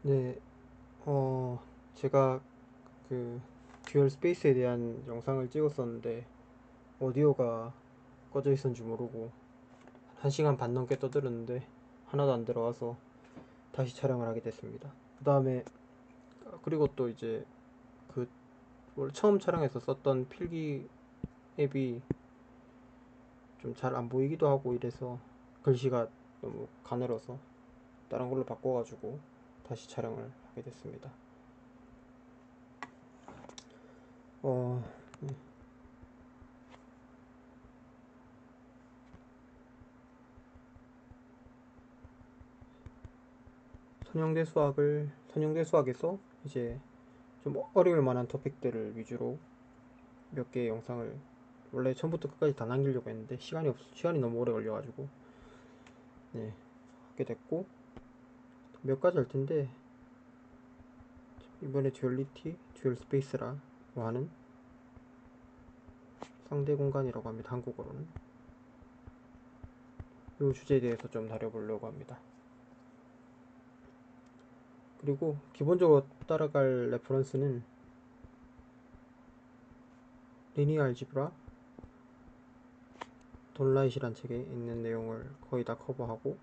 네, 제가 그 듀얼 스페이스에 대한 영상을 찍었었는데 오디오가 꺼져 있었는지 모르고 1시간 반 넘게 떠들었는데 하나도 안 들어와서 다시 촬영을 하게 됐습니다. 그 다음에 그리고 또 이제 그 원래 처음 촬영해서 썼던 필기 앱이 좀 잘 안 보이기도 하고 이래서 글씨가 너무 가늘어서 다른 걸로 바꿔가지고 다시 촬영을 하게 됐습니다. 어, 선형대 수학에서 이제 좀 어려울 만한 토픽들을 위주로 몇 개의 영상을 원래 처음부터 끝까지 다 남기려고 했는데 시간이 너무 오래 걸려가지고 네, 하게 됐고 몇 가지 할 텐데 이번에 듀얼 스페이스라고 하는 상대 공간이라고 합니다. 한국어로는 이 주제에 대해서 좀 다뤄보려고 합니다. 그리고 기본적으로 따라갈 레퍼런스는 리니어 알지브라 돈라잇이란 책에 있는 내용을 거의 다 커버하고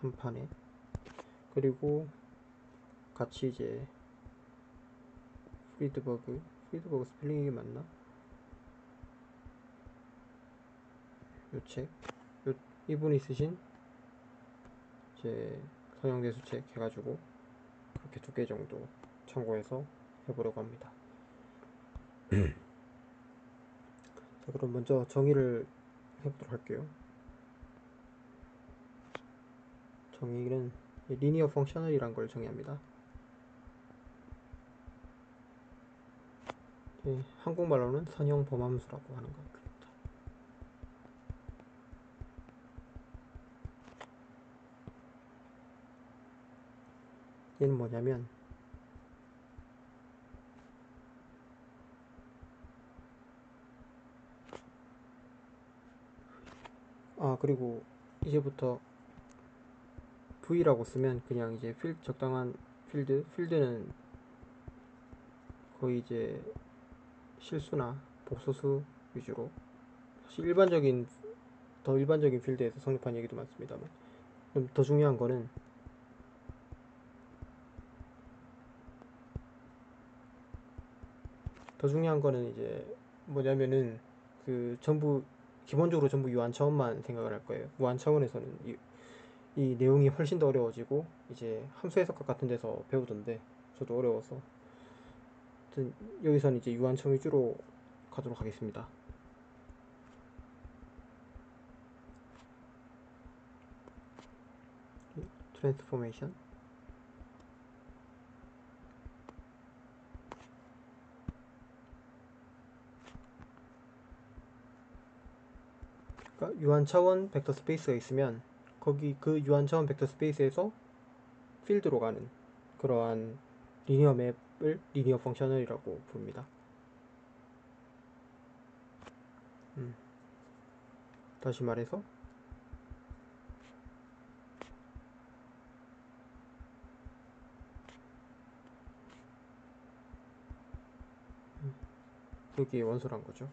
3판에 그리고 같이 이제 프리드버그 스펠링이 맞나? 요 책, 이분이 쓰신 이제 서양대수 책 해가지고 그렇게 2개 정도 참고해서 해보려고 합니다. 자, 그럼 먼저 정의를 해보도록 할게요. 정의는 리니어 펑셔널이란 걸 정의합니다. 한국말로는 선형 범함수라고 하는 겁니다. 얘는 뭐냐면 그리고 이제부터 V라고 쓰면 그냥 이제 적당한 필드는 거의 이제 실수나 복소수 위주로 사실 더 일반적인 필드에서 성립한 얘기도 많습니다만 좀 더 중요한 거는 이제 뭐냐면은 기본적으로 전부 유한 차원만 생각을 할 거예요. 무한 차원에서는 이 내용이 훨씬 더 어려워지고 이제 함수 해석학 같은 데서 배우던데 저도 어려워서 아무튼 여기서는 이제 유한 차원 위주로 가도록 하겠습니다. 트랜스포메이션 그러니까 유한 차원 벡터 스페이스가 있으면 거기 그 유한 차원 벡터 스페이스에서 필드로 가는 그러한 리니어 맵을 리니어 펑셔널이라고 부릅니다. 다시 말해서 그게 원소란 거죠.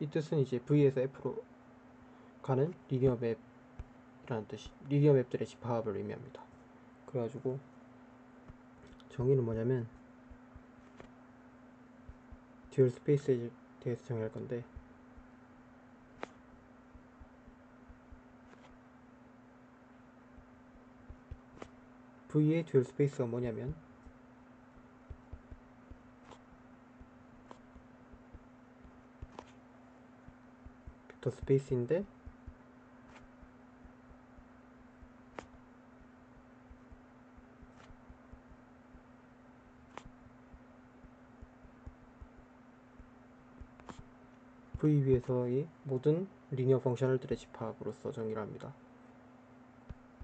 이 뜻은 이제 V에서 F로 가는 리니어 맵들의 집합을 의미합니다. 그래가지고 정의는 뭐냐면 듀얼 스페이스에 대해서 정의할 건데 V의 듀얼 스페이스가 뭐냐면 벡터 스페이스인데 V 위에서의 모든 리니어 펑셔널들의 집합으로서 정의를 합니다.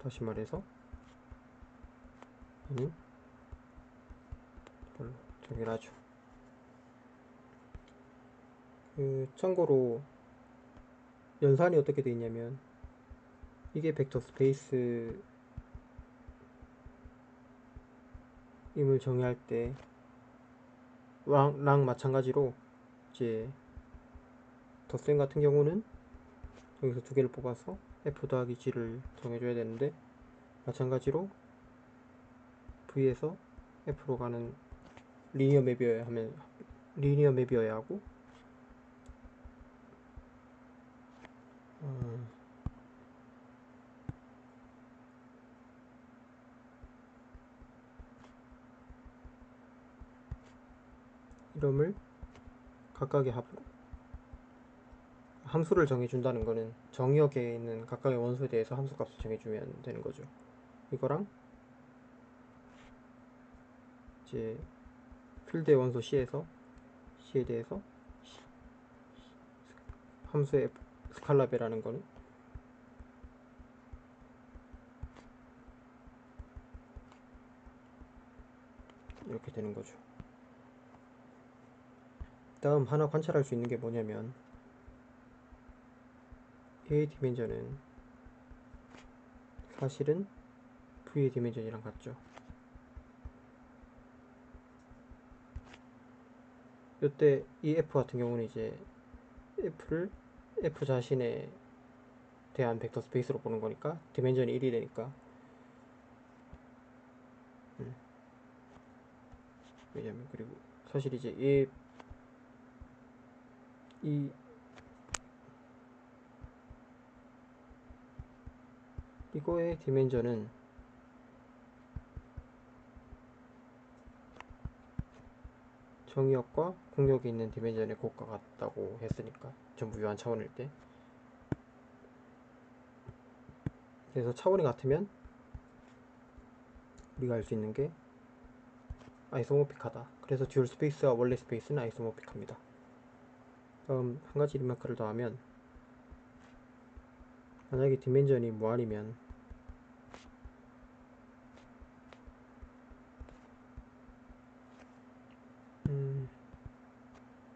다시 말해서 얘는 이걸로 정의를 하죠. 참고로 연산이 어떻게 되어 있냐면 이게 벡터 스페이스 임을 정의할 때 랑 마찬가지로 이제 덧셈 같은 경우는 여기서 두 개를 뽑아서 f 더하기 g를 정해줘야 되는데, 마찬가지로 v에서 f로 가는 리니어 맵이어야 하고, 이름을 각각의 합으로, 함수를 정해준다는 거는 정의역에 있는 각각의 원소에 대해서 함수값을 정해주면 되는 거죠. 이거랑 이제 필드의 원소 C에 대해서 함수의 스칼라베라는 거는 이렇게 되는 거죠. 다음 하나 관찰할 수 있는 게 뭐냐면, A의 디멘전은 사실은 V의 디멘전이랑 같죠. 이때 이 F 같은 경우는 이제 F를 F 자신에 대한 벡터 스페이스로 보는 거니까 디멘전이 1이 되니까, 왜냐면, 그리고 사실 이제 이거의 디멘전은 정의역과 공역이 있는 디멘전의 곱과 같다고 했으니까, 전부 유한 차원일 때. 그래서 차원이 같으면 우리가 알 수 있는 게 아이소모픽하다. 그래서 듀얼 스페이스와 원래 스페이스는 아이소모픽합니다. 다음 한 가지 리마크를 더하면, 만약에 디멘전이 무한이면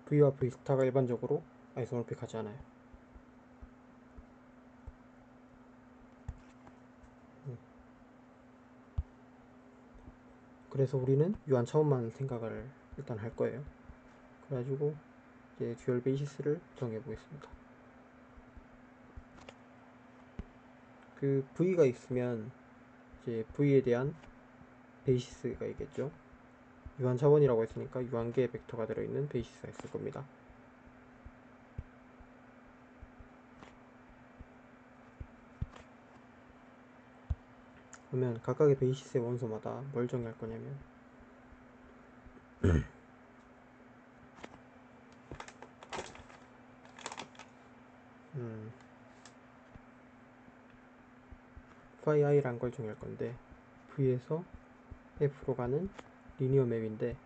V와 V 스타가 일반적으로 아이소모픽하지 않아요. 그래서 우리는 유한 차원만 생각을 일단 할 거예요. 그래가지고 이제 듀얼 베이시스를 정해 보겠습니다. 그 V가 있으면 이제 V에 대한 베이시스가 있겠죠. 유한 차원이라고 했으니까 유한계의 벡터가 들어있는 베이시스가 있을 겁니다. 그러면 각각의 베이시스의 원소마다 뭘 정의할 거냐면, phi i란 걸 정의할 건데, V에서 F로 가는 리니어 맵인데,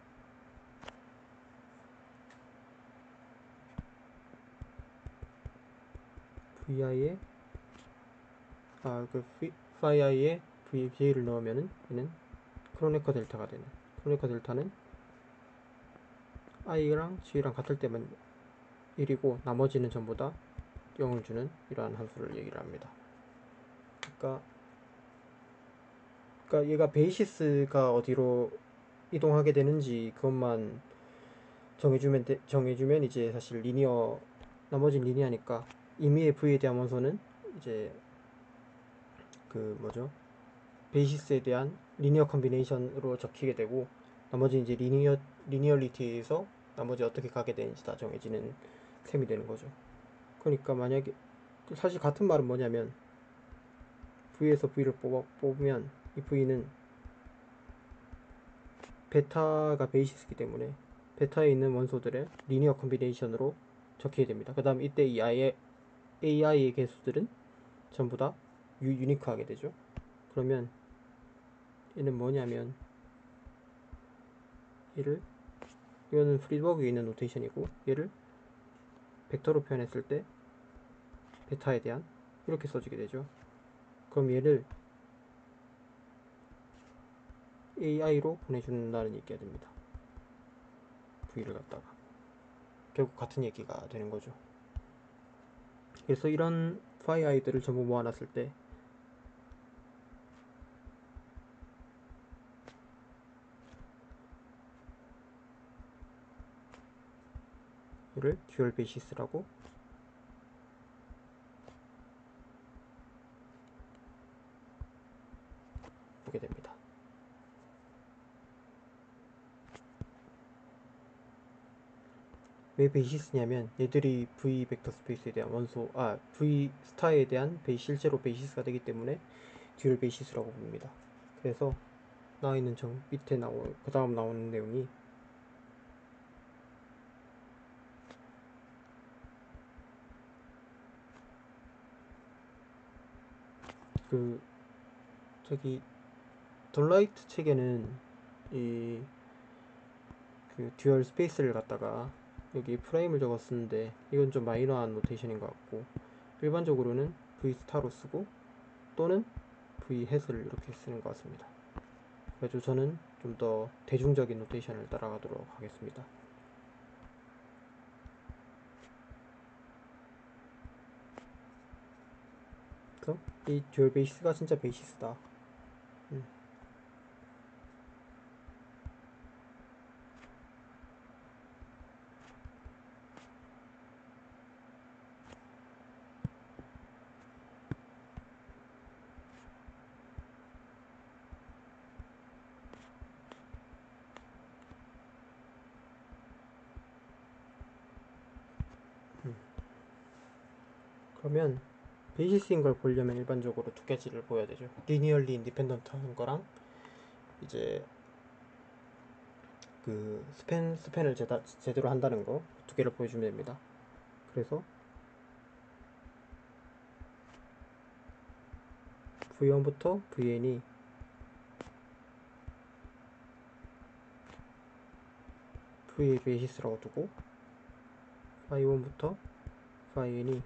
vi의 phi i에 vj를 넣으면은 얘는 크로네커 델타가 되는, 크로네커 델타는 i랑 g랑 같을 때만 1이고 나머지는 전부 다 0을 주는 이러한 함수를 얘기를 합니다. 그러니까 얘가 베이시스가 어디로 이동하게 되는지 그것만 정해주면 이제 사실 나머진 리니어니까, 임의의 V에 대한 원소는 이제 그 뭐죠? 베이시스에 대한 리니어 컨비네이션으로 적히게 되고, 나머지 이제 리니어리티에서 나머지 어떻게 가게 되는지 다 정해지는 셈이 되는 거죠. 그러니까 만약에 사실 같은 말은 뭐냐면, V에서 V를 뽑으면 이 V는 베타가 베이시스이기 때문에 베타에 있는 원소들의 리니어 컨비네이션으로 적히게 됩니다. 그 다음 이때 이 AI의 개수들은 전부 다 유니크하게 되죠. 그러면 얘는 뭐냐면, 이거는 프리드버그에 있는 노테이션이고, 얘를 벡터로 표현했을 때 베타에 대한 이렇게 써지게 되죠. 그럼 얘를 AI로 보내준다는 얘기가 됩니다. V를 갖다가 결국 같은 얘기가 되는 거죠. 그래서 이런 phi i들을 전부 모아놨을 때 이거를 듀얼 베이시스라고 보게 됩니다. 왜 베이시스냐면 얘들이 V 벡터 스페이스에 대한 V 스타에 대한 실제로 베이시스가 되기 때문에 듀얼 베이시스라고 부릅니다. 그래서 나와 있는 밑에 그 다음 나오는 내용이 저기 돌라이트 책에는 이 듀얼 스페이스를 갖다가 여기 프레임을 적었었는데 이건 좀 마이너한 노테이션인 것 같고, 일반적으로는 V 스타로 쓰고 또는 V 햇을 이렇게 쓰는 것 같습니다. 그래서 저는 좀 더 대중적인 노테이션을 따라가도록 하겠습니다. 그래서 이 듀얼 베이시스가 진짜 베이시스다. 그러면 베이시스인 걸 보려면 일반적으로 두 가지를 보여야 되죠. 리니얼리 인디펜던트 하는 거랑 이제 스팬을 제대로 한다는 거, 두 개를 보여주면 됩니다. 그래서 V1부터 Vn이 V의 베이시스라고 두고, phi1부터 phin이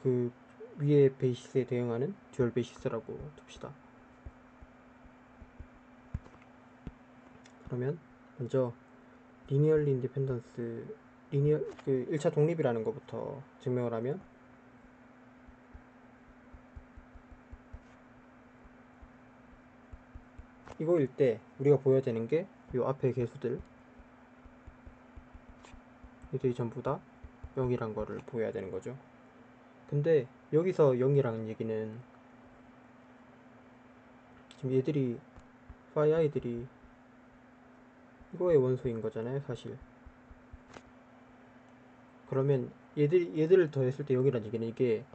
그 위의 베이시스에 대응하는 듀얼 베이시스라고 둡시다. 그러면 먼저 리니얼리 인디펜던스, 1차 독립이라는 것부터 증명을 하면, 이거일 때 우리가 보여야 되는 게 이 앞에 개수들, 얘들이 전부 다 0이란 거를 보여야 되는 거죠. 근데 여기서 0이라는 얘기는 지금 얘들이 phi i들이 이거의 원소인 거잖아요, 사실. 그러면 얘들을 더했을 때 0이라는 얘기는 이게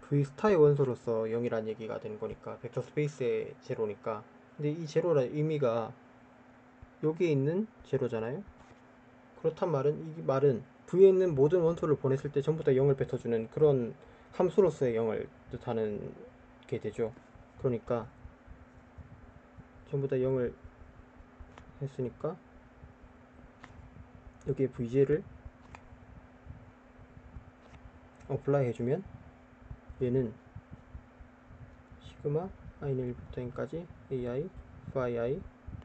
V 스타의 원소로서 0이라는 얘기가 되는 거니까, 벡터 스페이스의 제로니까. 근데 이 제로라는 의미가 여기에 있는 제로잖아요. 그렇단 말은, 이 말은 V에 있는 모든 원소를 보냈을 때 전부 다 0을 뱉어주는 그런 함수로서의 0을 뜻하는 게 되죠. 그러니까 전부 다 0을 했으니까 여기에 VJ를 어플라이 해주면 얘는 시그마 i는 1부터 n까지 ai, phi i,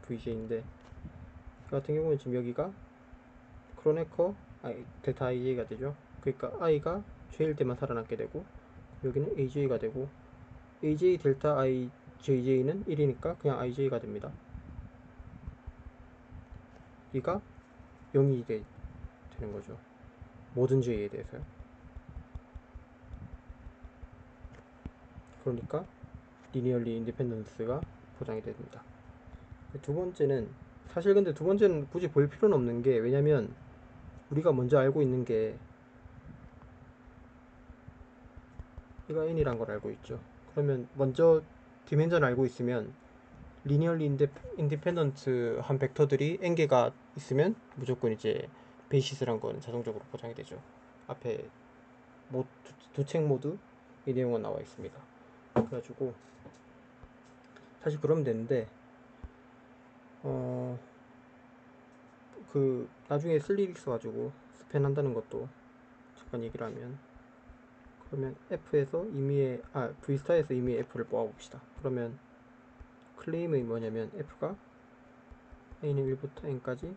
vj인데, 이 같은 경우는 지금 여기가 크로네커 델타 ij가 되죠. 그러니까 i가 최일 때만 살아남게 되고, 여기는 aj가 되고, aj 델타 i jj는 1이니까 그냥 ij가 됩니다. 이가 0이 되는 거죠. 모든 j에 대해서요. 그러니까 리니얼리 인디펜던스가 보장이 됩니다. 두 번째는, 사실 근데 두 번째는 굳이 볼 필요는 없는 게, 왜냐면 우리가 먼저 알고 있는 게 이가 n이란 걸 알고 있죠. 그러면 먼저 디멘전을 알고 있으면 리니얼리 인디펜던트 한 벡터들이 n개가 있으면 무조건 이제 베이시스란 건 자동적으로 보장이 되죠. 앞에 두 책 모두 이 내용은 나와 있습니다. 그래가지고 사실 그러면 되는데, 나중에 쓸 일이 있어가지고 스팬 한다는 것도 잠깐 얘기를 하면, 그러면 F에서 임의의 V스타에서 임의의 F를 뽑아봅시다. 그러면 클레임이 뭐냐면, F가 A는 1부터 N까지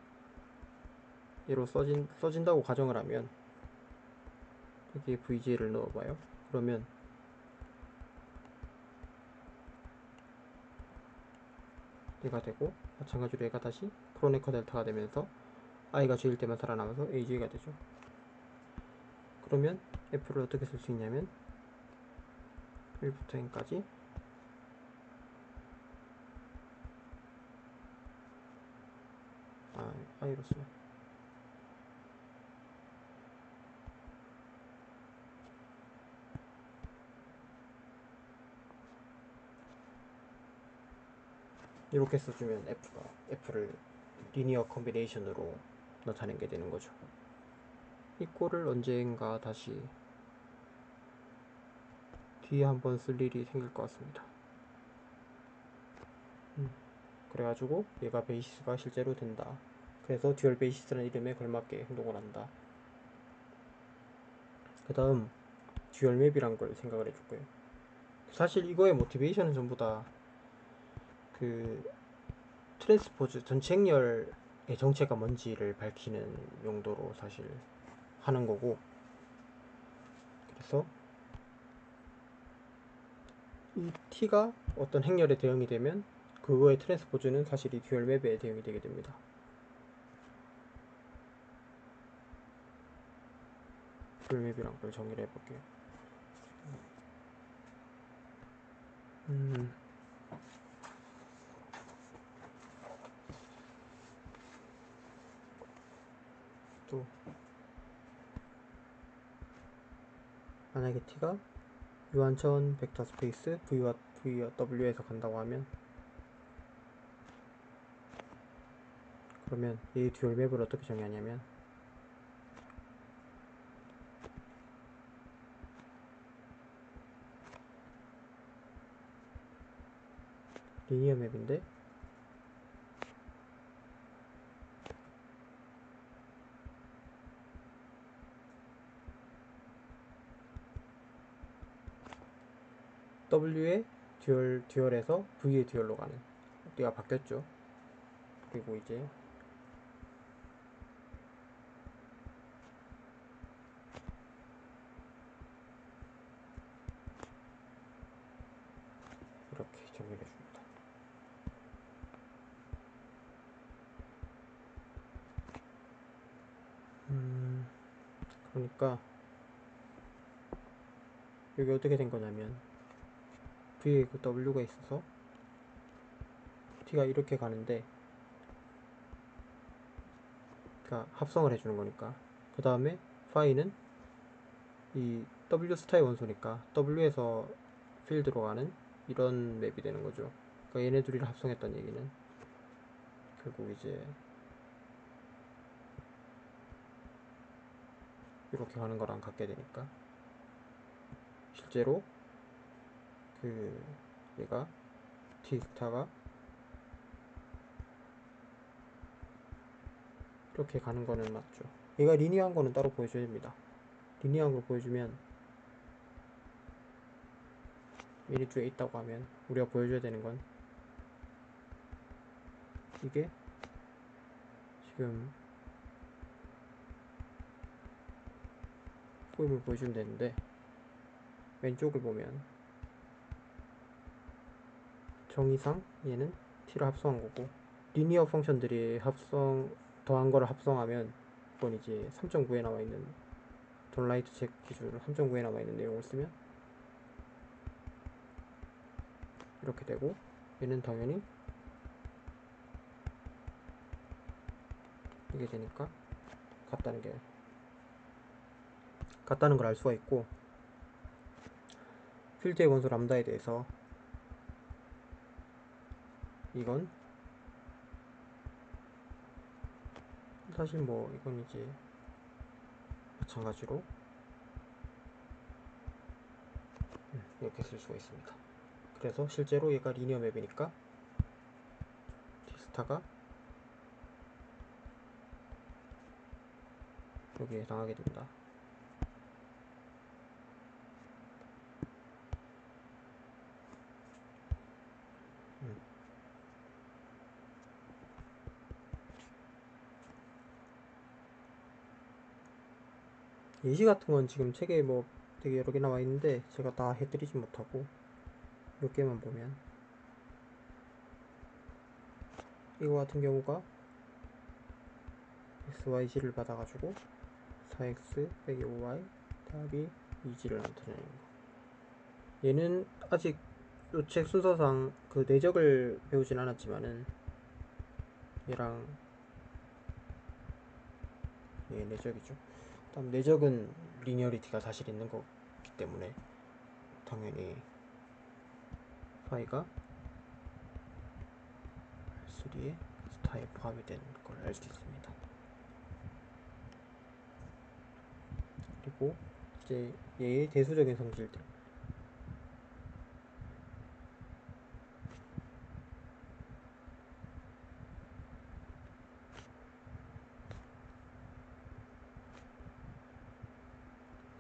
얘로 써진다고 가정을 하면, 여기에 VJ를 넣어봐요. 그러면 얘가 되고, 마찬가지로 얘가 다시 크로네커 델타가 되면서 i가 G일 때만 살아남아서 AG가 되죠. 그러면 F를 어떻게 쓸 수 있냐면 1부터 n까지 i로 써요. 이렇게 써주면 F를 리니어 컨비네이션으로 나타낸 게 되는 거죠. 이 꼴을 언젠가 다시 뒤에 한번 쓸 일이 생길 것 같습니다. 그래가지고 얘가 베이시스가 실제로 된다. 그래서 듀얼 베이시스라는 이름에 걸맞게 행동을 한다. 그 다음 듀얼 맵이란 걸 생각을 해줄 거예요. 사실 이거의 모티베이션은 전부 다 그 트랜스포즈 전체 행렬의 정체가 뭔지를 밝히는 용도로 사실 하는 거고, 그래서 이 t가 어떤 행렬에 대응이 되면 그거의 트랜스포즈는 사실 이 듀얼 맵에 대응이 되게 됩니다. 듀얼 맵이란 걸 정의를 해볼게요. 또 만약에 t가 유한천 벡터 스페이스 v와 w에서 간다고 하면, 그러면 이 듀얼 맵을 어떻게 정의하냐면 리니어 맵인데 W의 듀얼에서 V의 듀얼로 가는, 띠가 바뀌었죠. 그리고 이제 이렇게 정리를 해줍니다. 그러니까 여기 어떻게 된 거냐면 V에 그 W가 있어서 T가 이렇게 가는데, 그러니까 합성을 해주는 거니까, 그 다음에 파이는 이 W 스타의 원소니까 W에서 필드로 가는 이런 맵이 되는 거죠. 그러니까 얘네 둘이를 합성했다는 얘기는 결국 이제 이렇게 가는 거랑 같게 되니까, 실제로 그 얘가 T 스타가 이렇게 가는 거는 맞죠. 얘가 리니어한 거는 따로 보여줘야 됩니다. 리니어한 걸 보여주면 미니 쪽에 있다고 하면 우리가 보여줘야 되는 건 이게 지금 포임을 보여주면 되는데, 왼쪽을 보면 정의상 얘는 t를 합성한 거고, 리니어 펑션들이 더한 거를 합성하면 그건 이제 3.9에 나와 있는 돈라이트 책 기준으로 3.9에 나와 있는 내용을 쓰면 이렇게 되고, 얘는 당연히 이게 되니까 같다는 걸 알 수가 있고, 필드의 원소 람다에 대해서 이건 사실 뭐 이건 이제 마찬가지로 이렇게 쓸 수가 있습니다. 그래서 실제로 얘가 리니어 맵이니까 T스타가 여기에 해당하게 됩니다. 예시 같은 건 지금 책에 뭐 되게 여러 개 나와 있는데 제가 다 해드리지 못하고 몇 개만 보면, 이거 같은 경우가 XYG를 받아가지고 4X 빼기 5Y 답이 2G를 나타내는 거. 얘는 아직 요 책 순서상 그 내적을 배우진 않았지만은 얘랑 얘 내적이죠. 다음 내적은 리니어리티가 사실 있는 거기 때문에 당연히 파이가 R3에 스타에 포함이 되는 걸 알 수 있습니다. 그리고 이제 얘의 대수적인 성질들.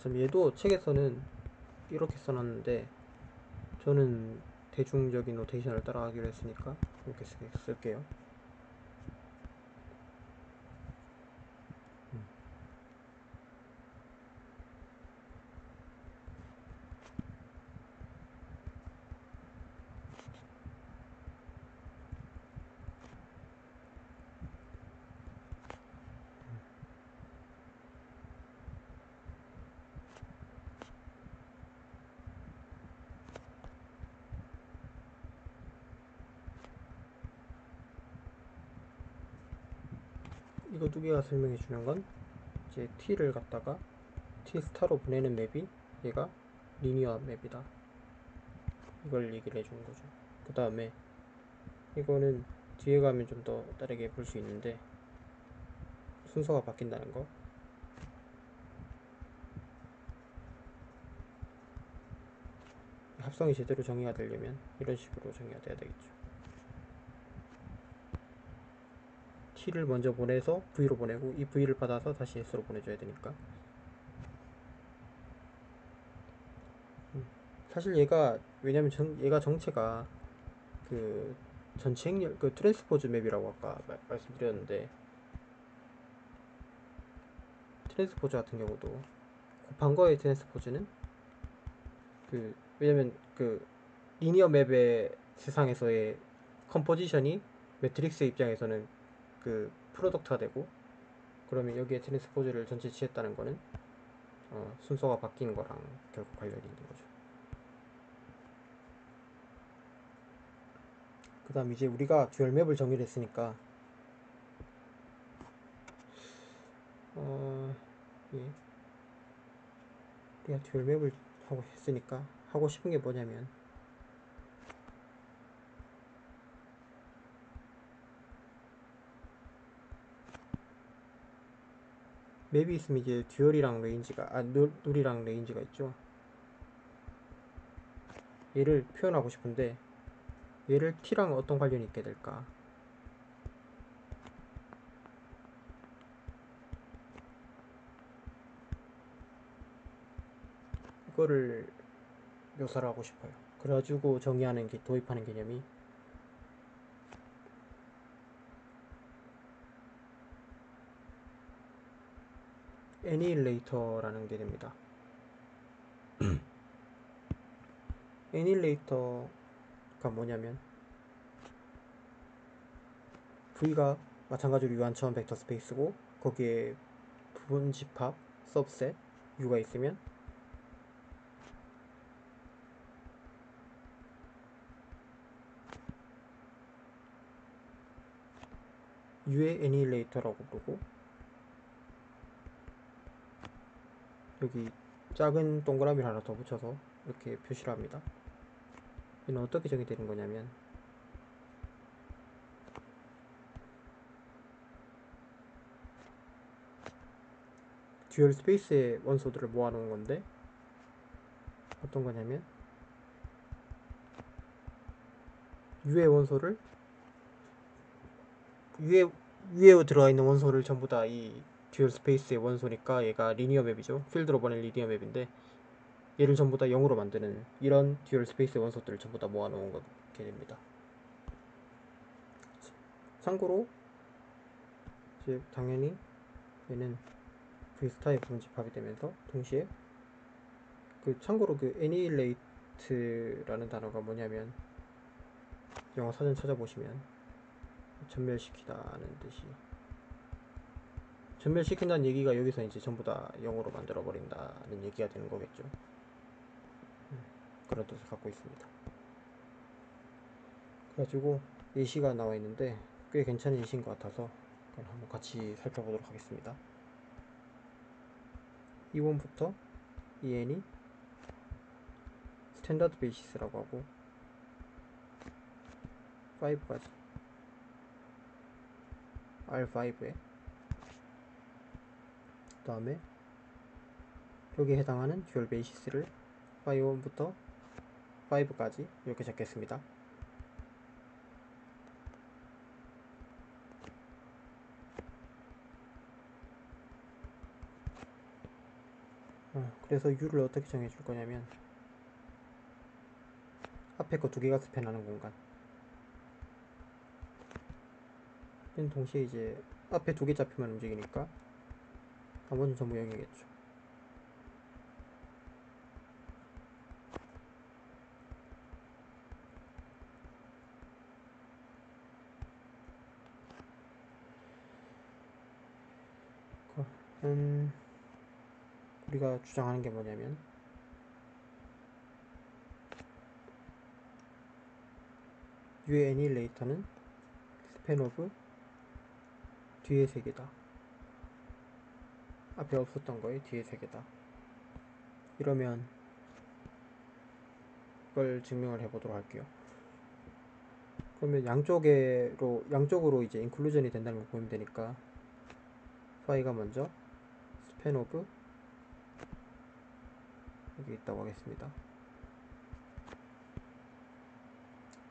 얘도 책에서는 이렇게 써놨는데 저는 대중적인 노테이션을 따라가기로 했으니까 이렇게 쓸게요. 이거 두 개가 설명해 주는 건 이제 t를 갖다가 t 스타로 보내는 맵이 얘가 리니어 맵이다. 이걸 얘기를 해주는 거죠. 그 다음에 이거는 뒤에 가면 좀 더 다르게 볼 수 있는데 순서가 바뀐다는 거. 합성이 제대로 정의가 되려면 이런 식으로 정의가 돼야 되겠죠. t를 먼저 보내서 v로 보내고 이 v를 받아서 다시 s로 보내줘야 되니까. 사실 얘가 왜냐면 얘가 정체가 그 전체 행렬 그 트랜스포즈 맵이라고 아까 말씀드렸는데 트랜스포즈 같은 경우도 곱한 거의 트랜스포즈는 그 왜냐면 그 리니어 맵의 세상에서의 컴포지션이 매트릭스의 입장에서는 그 프로덕트가 되고 그러면 여기에 트랜스포즈를 전체 취했다는 거는 순서가 바뀌는 거랑 결국 관련이 있는 거죠. 그 다음 이제 우리가 듀얼 맵을 정의를 했으니까 예. 우리가 듀얼 맵을 하고 했으니까 하고 싶은 게 뭐냐면 맵이 있으면 이제 듀얼이랑 레인지가 룰이랑 레인지가 있죠. 얘를 표현하고 싶은데 얘를 t랑 어떤 관련이 있게 될까? 이거를 묘사를 하고 싶어요. 그래가지고 정의하는 게 도입하는 개념이 애니힐레이터라는 게 됩니다. 애니힐레이터가 뭐냐면 V가 마찬가지로 유한차원 벡터 스페이스고 거기에 부분 집합, 서브셋, U가 있으면 U의 애니힐레이터라고 부르고 여기 작은 동그라미를 하나 더 붙여서 이렇게 표시를 합니다. 이는 어떻게 정의되는 거냐면 듀얼 스페이스의 원소들을 모아놓은 건데 어떤 거냐면 U의 원소를 위에 들어가 있는 원소를 전부 다 이 듀얼 스페이스의 원소니까 얘가 리니어 맵이죠. 필드로 보낸 리니어 맵인데 얘를 전부 다 0으로 만드는 이런 듀얼 스페이스의 원소들을 전부 다 모아놓은 거게 됩니다. 참고로 이제 당연히 얘는 V스타의 부분 집합이 되면서 동시에 참고로 애니힐레이트라는 단어가 뭐냐면 영어 사전 찾아보시면 전멸시키다는 뜻이, 전멸시킨다는 얘기가 여기서 이제 전부 다 0으로 만들어 버린다는 얘기가 되는 거겠죠. 그런 뜻을 갖고 있습니다. 그래가지고 예시가 나와 있는데 꽤 괜찮은 예시인 것 같아서 한번 같이 살펴보도록 하겠습니다. E1부터 EN이 스탠다드 베이시스라고 하고 5까지 R5에 그 다음에 여기에 해당하는 듀얼 베이시스를 5부터 5까지 이렇게 적겠습니다. 그래서 U를 어떻게 정해줄 거냐면 앞에 거 두 개가 스팬하는 공간, 동시에 이제 앞에 두 개 잡히면 움직이니까 나머지는 전부 0이겠죠. 우리가 주장하는 게 뭐냐면 U의 애니레이터는 스팬 오브 뒤에 세 개다. 앞에 없었던 거에 뒤에 세 개다. 이러면 이걸 증명을 해보도록 할게요. 그러면 양쪽으로 이제 인클루전이 된다는 걸 보면 되니까 파이가 먼저 스팬 오브 여기 있다고 하겠습니다.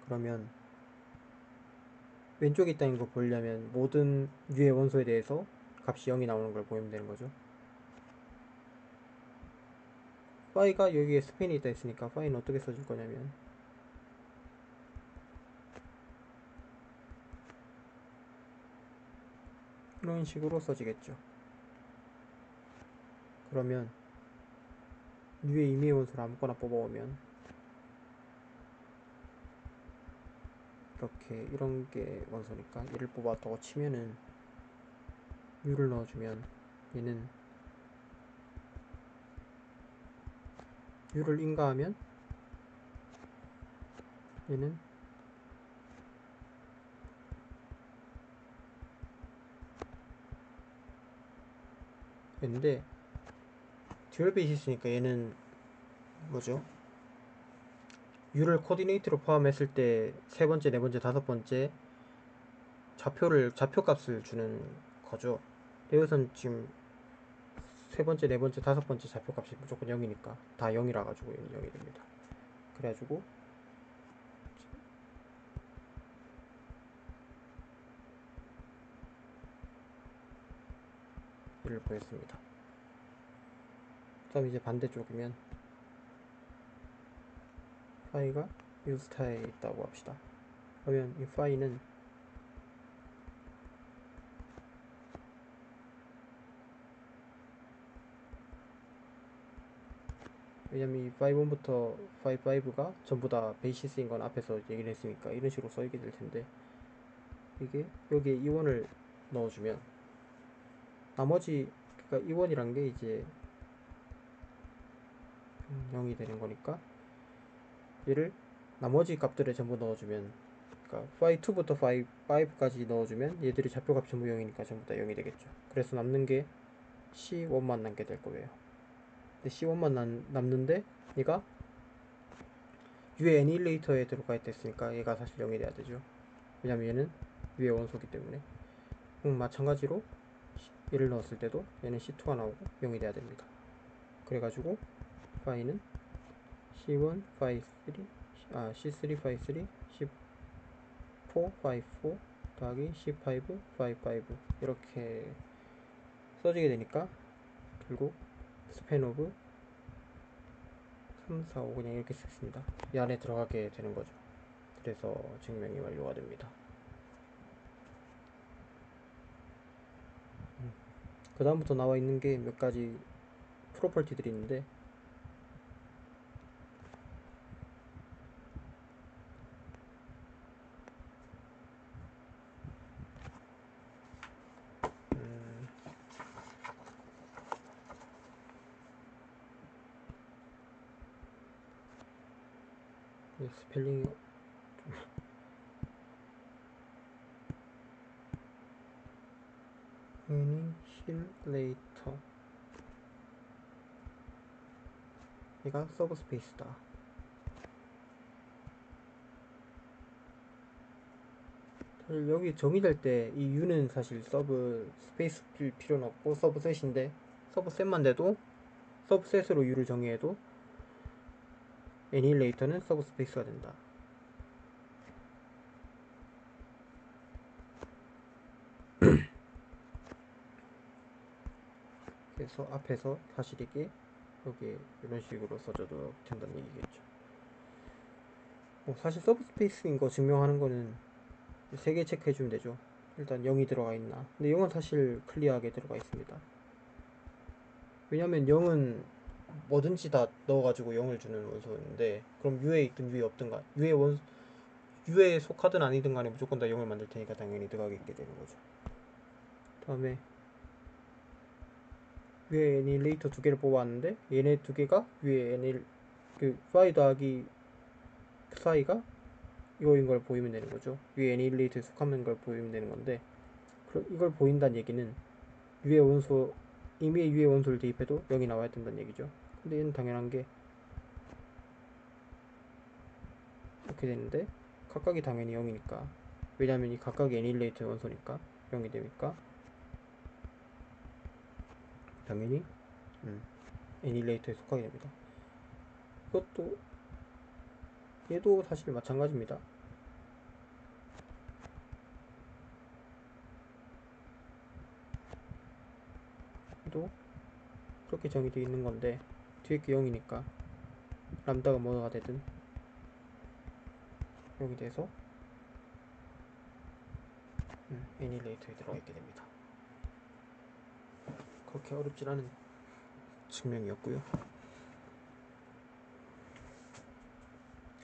그러면 왼쪽에 있다는 거 보려면 모든 U의 원소에 대해서 값이 0이 나오는 걸 보면 되는 거죠. 파이가 여기에 스팬이 있다 했으니까 파이는 어떻게 써줄 거냐면 이런 식으로 써지겠죠. 그러면 U의 임의의 원소를 아무거나 뽑아오면 이렇게 이런 게 원소니까 얘를 뽑았다고 치면은 U를 넣어주면 얘는 U를 인가하면 얘는 얘인데 듀얼 베이시스니까 얘는 뭐죠? U를 코디네이트로 포함했을 때 세 번째, 네 번째, 다섯 번째 좌표값을 주는 거죠. 여기선 지금 세 번째, 네 번째, 다섯 번째 좌표값이 무조건 0이니까 다 0이라 가지고 0이 됩니다. 그래가지고 이를 보였습니다. 그 다음 이제 반대쪽이면 파이가 유스타에 있다고 합시다. 그러면 이 파이는 왜냐면 이 5부터 5가 전부 다 베이시스인 건 앞에서 얘기를 했으니까 이런 식으로 써있게 될 텐데 이게 여기에 E1을 넣어주면 나머지 그러니까 E1이란 게 이제 0이 되는 거니까 얘를 나머지 값들을 전부 넣어주면 그러니까 phi2부터 phi5까지 넣어주면 얘들이 좌표값 전부 0이니까 전부 다 0이 되겠죠. 그래서 남는 게 C1만 남게 될 거예요. 근데 C1만 남는데 얘가 U의 애니레이터에 들어가 있다 했으니까 얘가 사실 0이 돼야 되죠. 왜냐면 얘는 U의 원소기 때문에. 마찬가지로 얘를 넣었을 때도 얘는 C2가 나오고 0이 돼야 됩니다. 그래가지고 phi는 C1 phi 3 C3 phi 3 C4 phi 4 더하기 C5 phi 5 이렇게 써지게 되니까 결국 스팬 오브 3, 4, 5 그냥 이렇게 쓰겠습니다. 이 안에 들어가게 되는 거죠. 그래서 증명이 완료가 됩니다. 그 다음부터 나와 있는 게 몇 가지 프로퍼티들이 있는데 스펠링이 애니힐레이터 얘가 서브 스페이스다. 사실 여기 정의될 때 이 U는 사실 서브 스페이스일 필요는 없고 서브셋인데 서브셋만 돼도 서브셋으로 U를 정의해도 애니레이터는 서브 스페이스가 된다. 그래서 앞에서 사실 이게 여기 이런 식으로 써줘도 된다는 얘기겠죠. 사실 서브 스페이스인 거 증명하는 거는 3개 체크해주면 되죠. 일단 0이 들어가 있나. 근데 0은 사실 클리어하게 들어가 있습니다. 왜냐면 0은 뭐든지 다 넣어가지고 0을 주는 원소인데, 그럼 U에 있든 U에 없든가, U에 속하든 아니든 간에 무조건 다 0을 만들 테니까 당연히 들어가게 되는 거죠. 다음에 위에 애니레이터 2개를 뽑았는데 얘네 2개가 위에 phi 더하기 psi가 이거인 걸 보이면 되는 거죠. 위에 애니레이터에 속하는 걸 보이면 되는 건데, 이걸 보인다는 얘기는 위에 원소, 이미 위에 원소를 대입해도 0이 나와야 된다는 얘기죠. 근데 얘는 당연한 게 이렇게 되는데 각각이 당연히 0이니까, 왜냐면 이 각각이 애니레이터의 원소니까 0이 되니까 당연히 애니레이터에 속하게 됩니다. 이것도 얘도 사실 마찬가지입니다. 얘도 그렇게 정의되어 있는 건데 뒤에 게 0이니까 람다가 뭐가 되든 0이 돼서 애니레이터에 들어가 있게 됩니다. 그렇게 어렵진 않은 증명이었고요.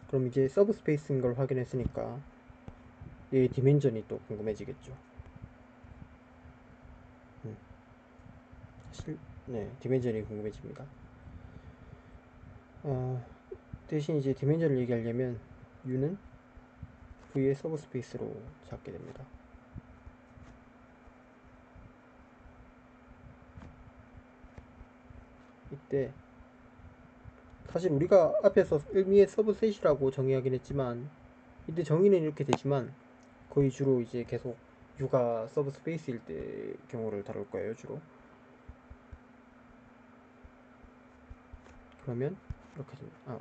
그럼 이제 서브 스페이스인 걸 확인했으니까 얘의 디멘전이 또 궁금해지겠죠. 사실 디멘전이 궁금해집니다. 대신 이제 디멘전을 얘기하려면 U는 V의 서브 스페이스로 잡게 됩니다. 이때 사실 우리가 앞에서 의미의 서브셋이라고 정의하긴 했지만, 이때 정의는 이렇게 되지만 거의 주로 이제 계속 U가 서브 스페이스일 때 경우를 다룰 거예요, 주로. 그러면 이렇게 됩니다.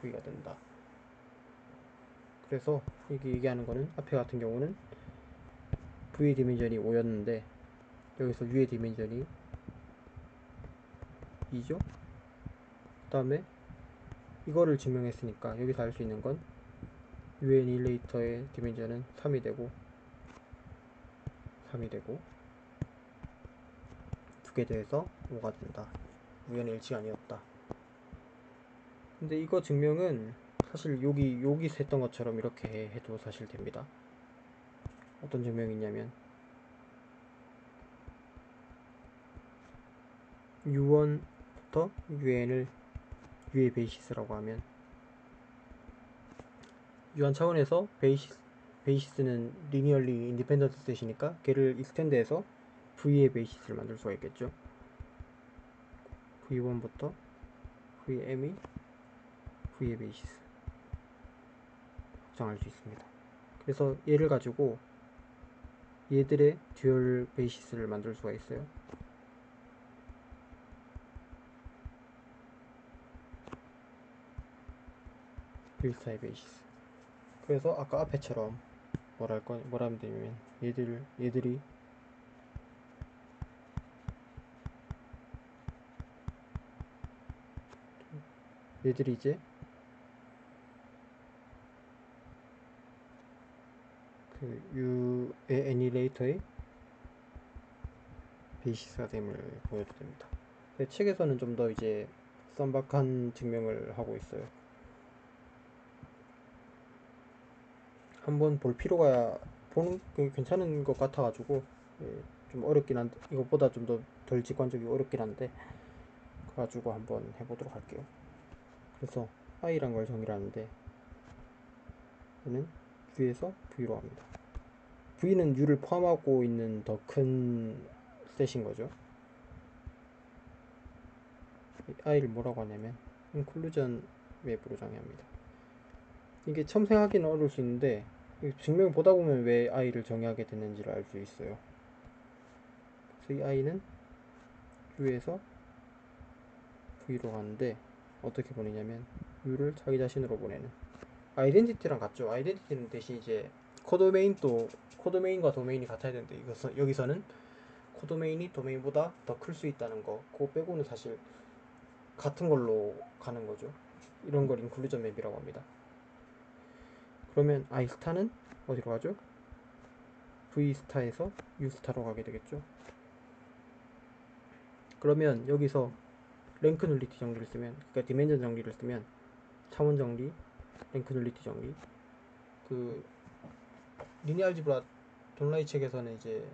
V가 된다. 그래서 여기 얘기하는 거는 앞에 같은 경우는 V의 디멘전이 5였는데 여기서 U의 디멘전이 2죠. 그 다음에 이거를 증명했으니까 여기서 알 수 있는 건 U의 애니레이터의 디멘전은 3이 되고 2개 더해서 5가 된다. 우연의 일치가 아니었다. 근데 이거 증명은 사실 여기서 했던 것처럼 이렇게 해도 사실 됩니다. 어떤 증명이 있냐면 U1부터 UN을 U의 베이시스라고 하면 U1 차원에서 베이시스는 리니얼리 인디펜던트 셋이니까 걔를 익스텐드해서 V의 베이시스를 만들 수가 있겠죠. V1부터 VM이 V의 베이시스 확정할 수 있습니다. 그래서 얘를 가지고 얘들의 듀얼 베이시스를 만들 수가 있어요. 빌사의 베이시스. 그래서 아까 앞에처럼 뭐라 하면 되냐면 얘들이 이제 그 U의 애니레이터의 베이시스가 됨을 보여도 됩니다. 책에서는 좀 더 이제 쌈박한 증명을 하고 있어요. 한번 볼 필요가, 보는 게 괜찮은 것 같아가지고 좀 어렵긴 한데, 이것보다 좀 더 덜 직관적이고 어렵긴 한데, 그래가지고 한번 해보도록 할게요. 그래서 i란 걸 정의를 하는데, 얘는 U에서 V로 갑니다. V는 U를 포함하고 있는 더 큰 셋인 거죠. i를 뭐라고 하냐면 인클루전 맵으로 정의합니다. 이게 처음 생각하기는 어려울 수 있는데 증명을 보다 보면 왜 i를 정의하게 됐는지를 알 수 있어요. 그래서 이 i는 U에서 V로 가는데 어떻게 보내냐면 U를 자기 자신으로 보내는, 아이덴티티랑 같죠. 아이덴티티는 대신 이제 코도메인과 도메인이 같아야 되는데 여기서는 코도메인이 도메인보다 더 클 수 있다는 거, 그거 빼고는 사실 같은 걸로 가는 거죠. 이런 걸 인클루전 맵이라고 합니다. 그러면 i스타는 어디로 가죠? v스타에서 u스타로 가게 되겠죠. 그러면 여기서 랭크 눌리티 정리를 쓰면, 그러니까 디멘전 정리를 쓰면 차원 정리, 랭크 눌리티 정리, 그 리니어 알지브라 돈라이 책에서는 이제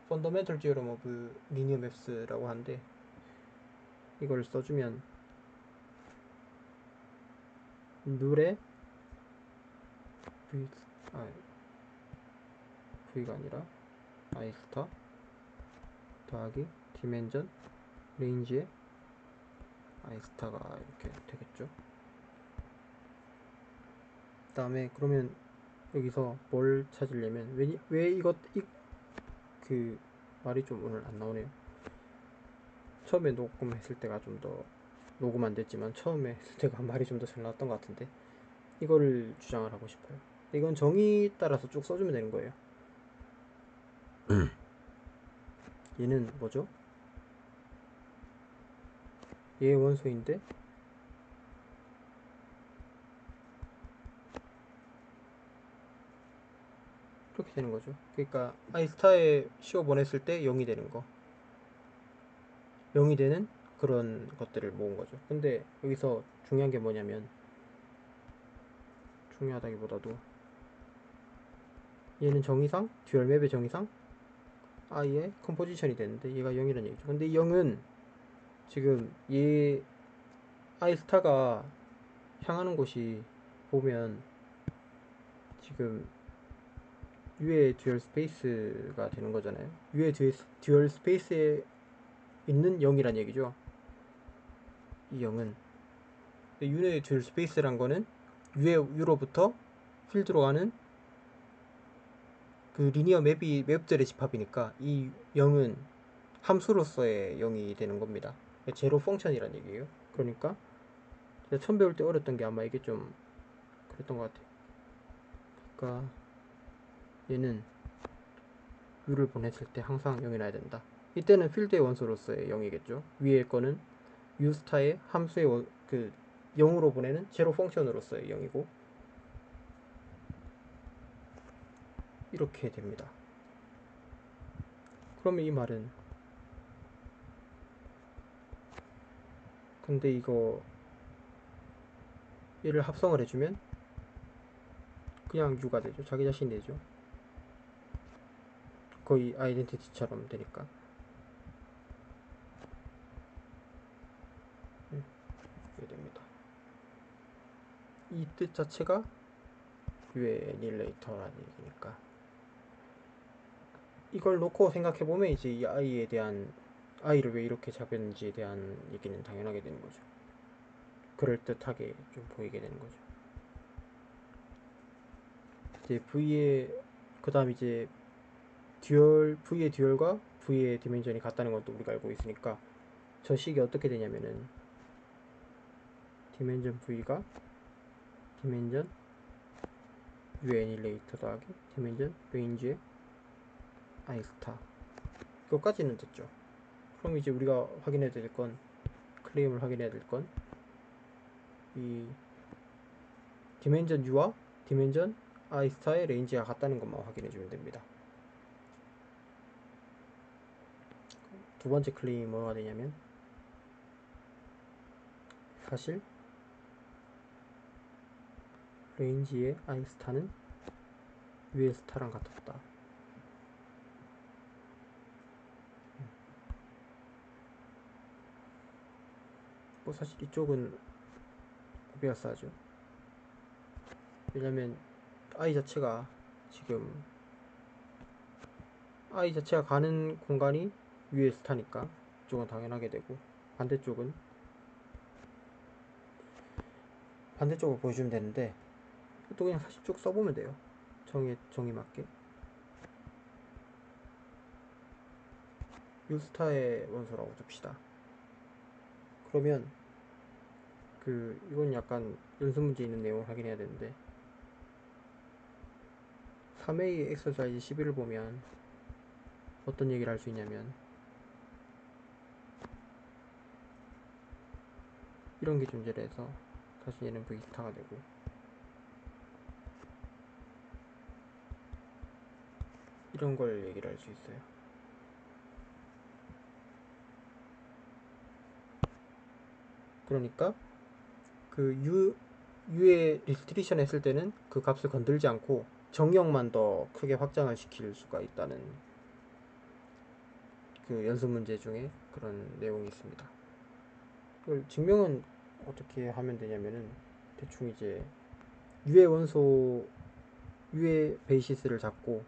펀더멘털 지오럼 오브 리니어 맵스라고 하는데, 이걸 써주면 룰에 v, v가 아니라 i스타 더하기 디멘전 레인지에 i스타가 이렇게 되겠죠. 그 다음에 그러면 여기서 뭘 찾으려면, 왜 그 말이 좀 오늘 안 나오네요. 처음에 녹음했을 때가 좀 더, 녹음 안 됐지만 처음에 했을 때가 말이 좀 더 잘 나왔던 것 같은데, 이거를 주장을 하고 싶어요. 이건 정의 따라서 쭉 써주면 되는 거예요. 얘는 뭐죠? 얘의 원소인데 이렇게 되는 거죠. 그러니까 i스타에 씌워 보냈을 때 0이 되는 거, 0이 되는 그런 것들을 모은 거죠. 근데 여기서 중요한 게 뭐냐면, 중요하다기보다도 얘는 정의상, 듀얼 맵의 정의상 i의 컴포지션이 되는데 얘가 0이라는 얘기죠. 근데 이 0은 지금 얘 i스타가 향하는 곳이 보면 지금 U의 듀얼 스페이스가 되는 거잖아요. U의 듀얼 스페이스에 있는 0이란 얘기죠. 이 0은 U의 듀얼 스페이스란 거는 U로부터 필드로 가는 그 리니어 맵들의 집합이니까 이 0은 함수로서의 0이 되는 겁니다. 제로 펑션이란 얘기예요. 그러니까 제가 처음 배울 때 어렸던 게 아마 이게 좀 그랬던 것 같아요. 그러니까 얘는 U를 보냈을 때 항상 0이 나야 된다. 이때는 필드의 원소로서의 0이겠죠. 위에 거는 U스타의 함수의 그 0으로 보내는 제로 펑션으로서의 0이고, 이렇게 됩니다. 그러면 이 말은, 근데 이거 얘를 합성을 해주면 그냥 U가 되죠. 자기 자신이 되죠. 거의 아이덴티티처럼 되니까. 이게 됩니다. 이 뜻 자체가 U의 애닐레이터라는 얘기니까, 이걸 놓고 생각해보면 이제 이 i에 대한, i를 왜 이렇게 잡았는지에 대한 얘기는 당연하게 되는 거죠. 그럴듯하게 좀 보이게 되는 거죠. 이제 그 다음 이제 V의 듀얼과 V의 디멘전이 같다는 것도 우리가 알고 있으니까, 저 식이 어떻게 되냐면은 디멘전 V가 디멘전 U 애닐레이터 더하기 디멘전 레인지의 i스타, 이거까지는 됐죠. 그럼 이제 우리가 확인해야 될 건, 클레임을 확인해야 될 건 이 디멘전 U와 디멘전 i스타의 레인지가 같다는 것만 확인해주면 됩니다. 두 번째 클레임이 뭐가 되냐면, 사실 레인지의 i스타는 U의 스타랑 같았다. 뭐 사실 이쪽은 구비가 싸죠. 왜냐면 i 자체가 지금 i 자체가 가는 공간이 위에 스타니까 이쪽은 당연하게 되고, 반대쪽을 보여주면 되는데 또 그냥 40쪽 써보면 돼요. 정에 맞게. U스타의 원소라고 둡시다. 그러면 이건 약간 연습 문제 있는 내용을 확인해야 되는데, 3A 엑서사이즈 11을 보면 어떤 얘기를 할 수 있냐면, 이런 게 존재를 해서 다시 얘는 V스타가 되고, 이런 걸 얘기를 할 수 있어요. 그러니까 U의 리스트릭션 했을 때는 그 값을 건들지 않고 정역만 더 크게 확장을 시킬 수가 있다는 연습 문제 중에 그런 내용이 있습니다. 이걸 증명은 어떻게 하면 되냐면은, 대충 이제 U의 베이시스를 잡고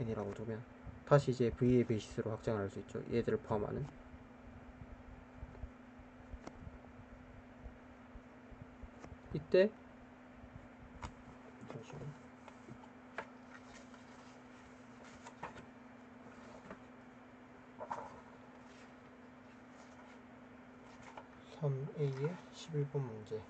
n이라고 두면 다시 이제 V의 베이시스로 확장을 할 수 있죠. 얘들을 포함하는. 이때 잠시만. 3A의 11번 문제.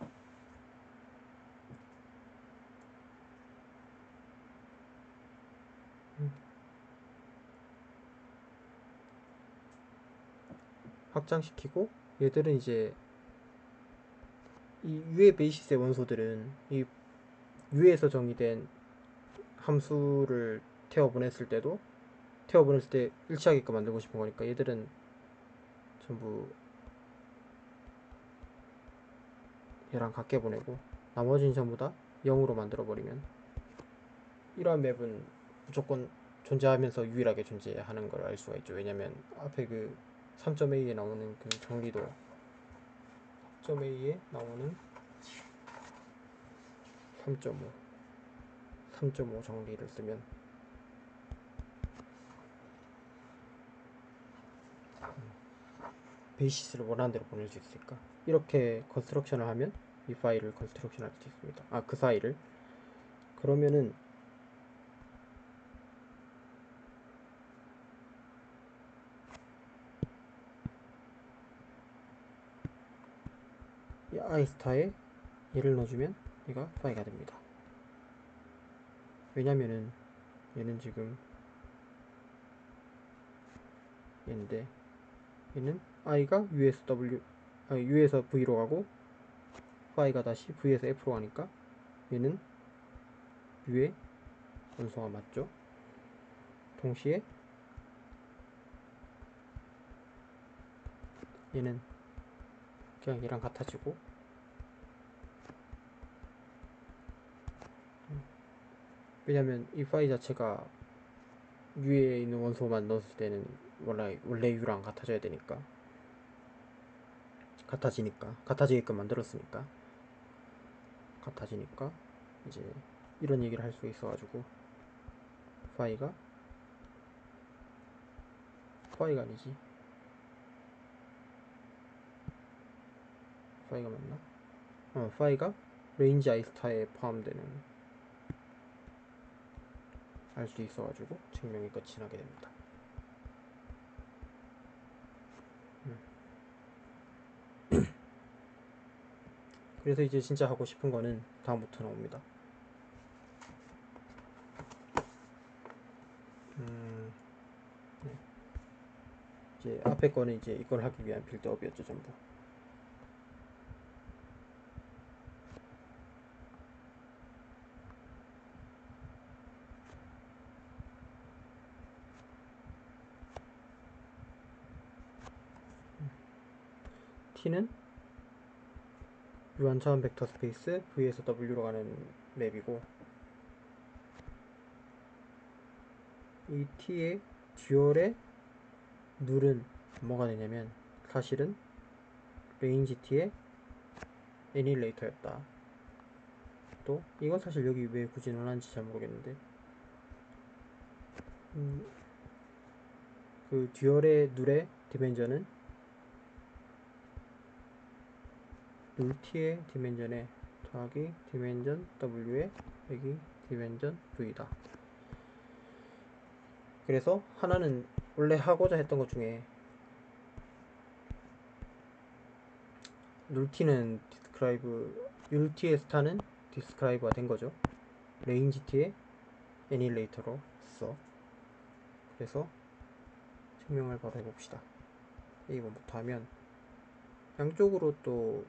확장시키고, 얘들은 이제 이 U의 베이시스의 원소들은 이 U에서 정의된 함수를 태워보냈을 때 일치하게끔 만들고 싶은 거니까 얘들은 전부 얘랑 같게 보내고, 나머지는 전부 다 0으로 만들어버리면, 이러한 맵은 무조건 존재하면서 유일하게 존재하는 걸 알 수가 있죠. 왜냐면 앞에 3.a에 나오는 정리도, 3.a에 나오는 3.5 정리를 쓰면 베이시스를 원하는 대로 보낼 수 있으니까, 이렇게 컨스트럭션을 하면 이 파일을 컨스트럭션 할 수 있습니다. 그 파일을. 그러면은 이 i스타에 얘를 넣어주면 얘가 파이가 됩니다. 왜냐면은 얘는 지금 얘인데, 얘는 i가 U에서 V로 가고 파이가 다시 V에서 F로 가니까 얘는 U의 원소가 맞죠. 동시에 얘는 그냥 얘랑 같아지고, 왜냐면 이 파이 자체가 U에 있는 원소만 넣었을 때는 원래 U랑 같아져야 되니까, 같아지게끔 만들었으니까 같아지니까 이제 이런 얘기를 할 수 있어가지고, 파이가 아니지, 파이가 맞나? 파이가 레인지 i스타에 포함되는, 알 수 있어가지고 증명이 끝이 나게 됩니다. 그래서 이제 진짜 하고 싶은 거는 다음부터 나옵니다. 네. 이제 앞에 거는 이제 이걸 하기 위한 빌드업이었죠, 전부. T는 유한차원 벡터 스페이스 V에서 W로 가는 맵이고, 이 T의 듀얼의 눌은 뭐가 되냐면 사실은 레인지T의 애닐레이터였다. 또 이건 사실 여기 왜 굳이 넣어놨는지 잘 모르겠는데 그 듀얼의 눌의 디멘전은 눌t의 디멘전에 더하기 디멘전 w의 빼기 디멘전 v다. 그래서 하나는 원래 하고자 했던 것 중에 눌t는 디스크라이브, 율t의 스타는 디스크라이브가 된 거죠. 레인지t의 애닐레이터로서. 그래서 증명을 바로 해봅시다. A1부터 하면 양쪽으로 또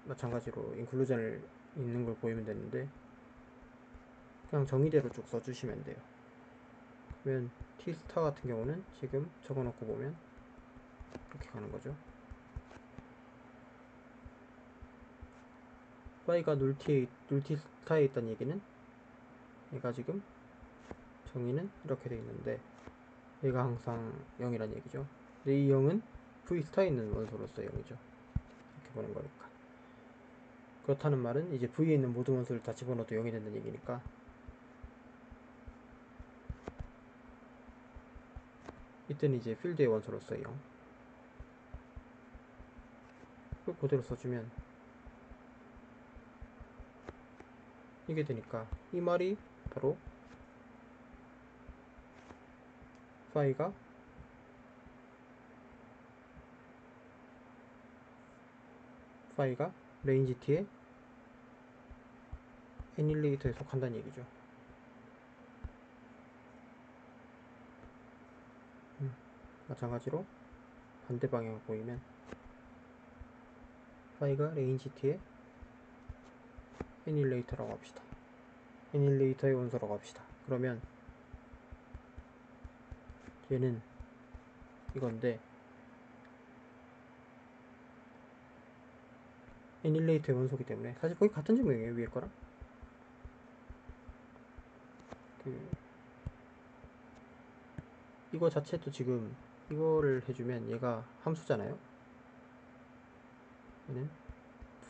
마찬가지로 인클루전을 있는 걸 보이면 되는데 그냥 정의대로 쭉 써주시면 돼요. 그러면 T스타 같은 경우는 지금 적어놓고 보면 이렇게 가는 거죠. 파이가 눌티 스타에 있다는 얘기는 얘가 지금 정의는 이렇게 돼 있는데 얘가 항상 0이란 얘기죠. 근데 이 0은 V 스타에 있는 원소로서 0이죠. 이렇게 보는 거니까. 그렇다는 말은 이제 V에 있는 모든 원소를 다 집어넣어도 0이 된다는 얘기니까 이때는 이제 필드의 원소로서 0. 그걸 그대로 써주면 이게 되니까 이 말이 바로 파이가 레인지t의 애닐레이터에 속한다는 얘기죠. 마찬가지로 반대 방향을 보이면 파이가 레인지t의 애닐레이터라고 합시다. 애닐레이터의 원소라고 합시다. 그러면 얘는 이건데 애닐레이터의 원소기 때문에 사실 거의 같은 증명이에요. 위에 거랑 이거 자체도 지금 이거를 해주면 얘가 함수잖아요. 얘는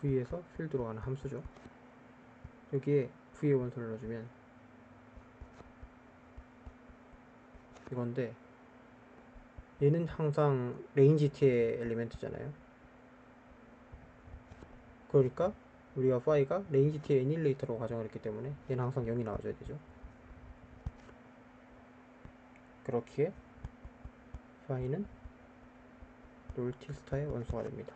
V에서 필드로 가는 함수죠. 여기에 V의 원소를 넣어주면 이건데 얘는 항상 레인지t의 엘리멘트잖아요. 그러니까 우리가 파이가 레인지t의 애닐레이터로 가정을 했기 때문에 얘는 항상 0이 나와줘야 되죠. 그렇기에 파이는 롤티스타의 원소가 됩니다.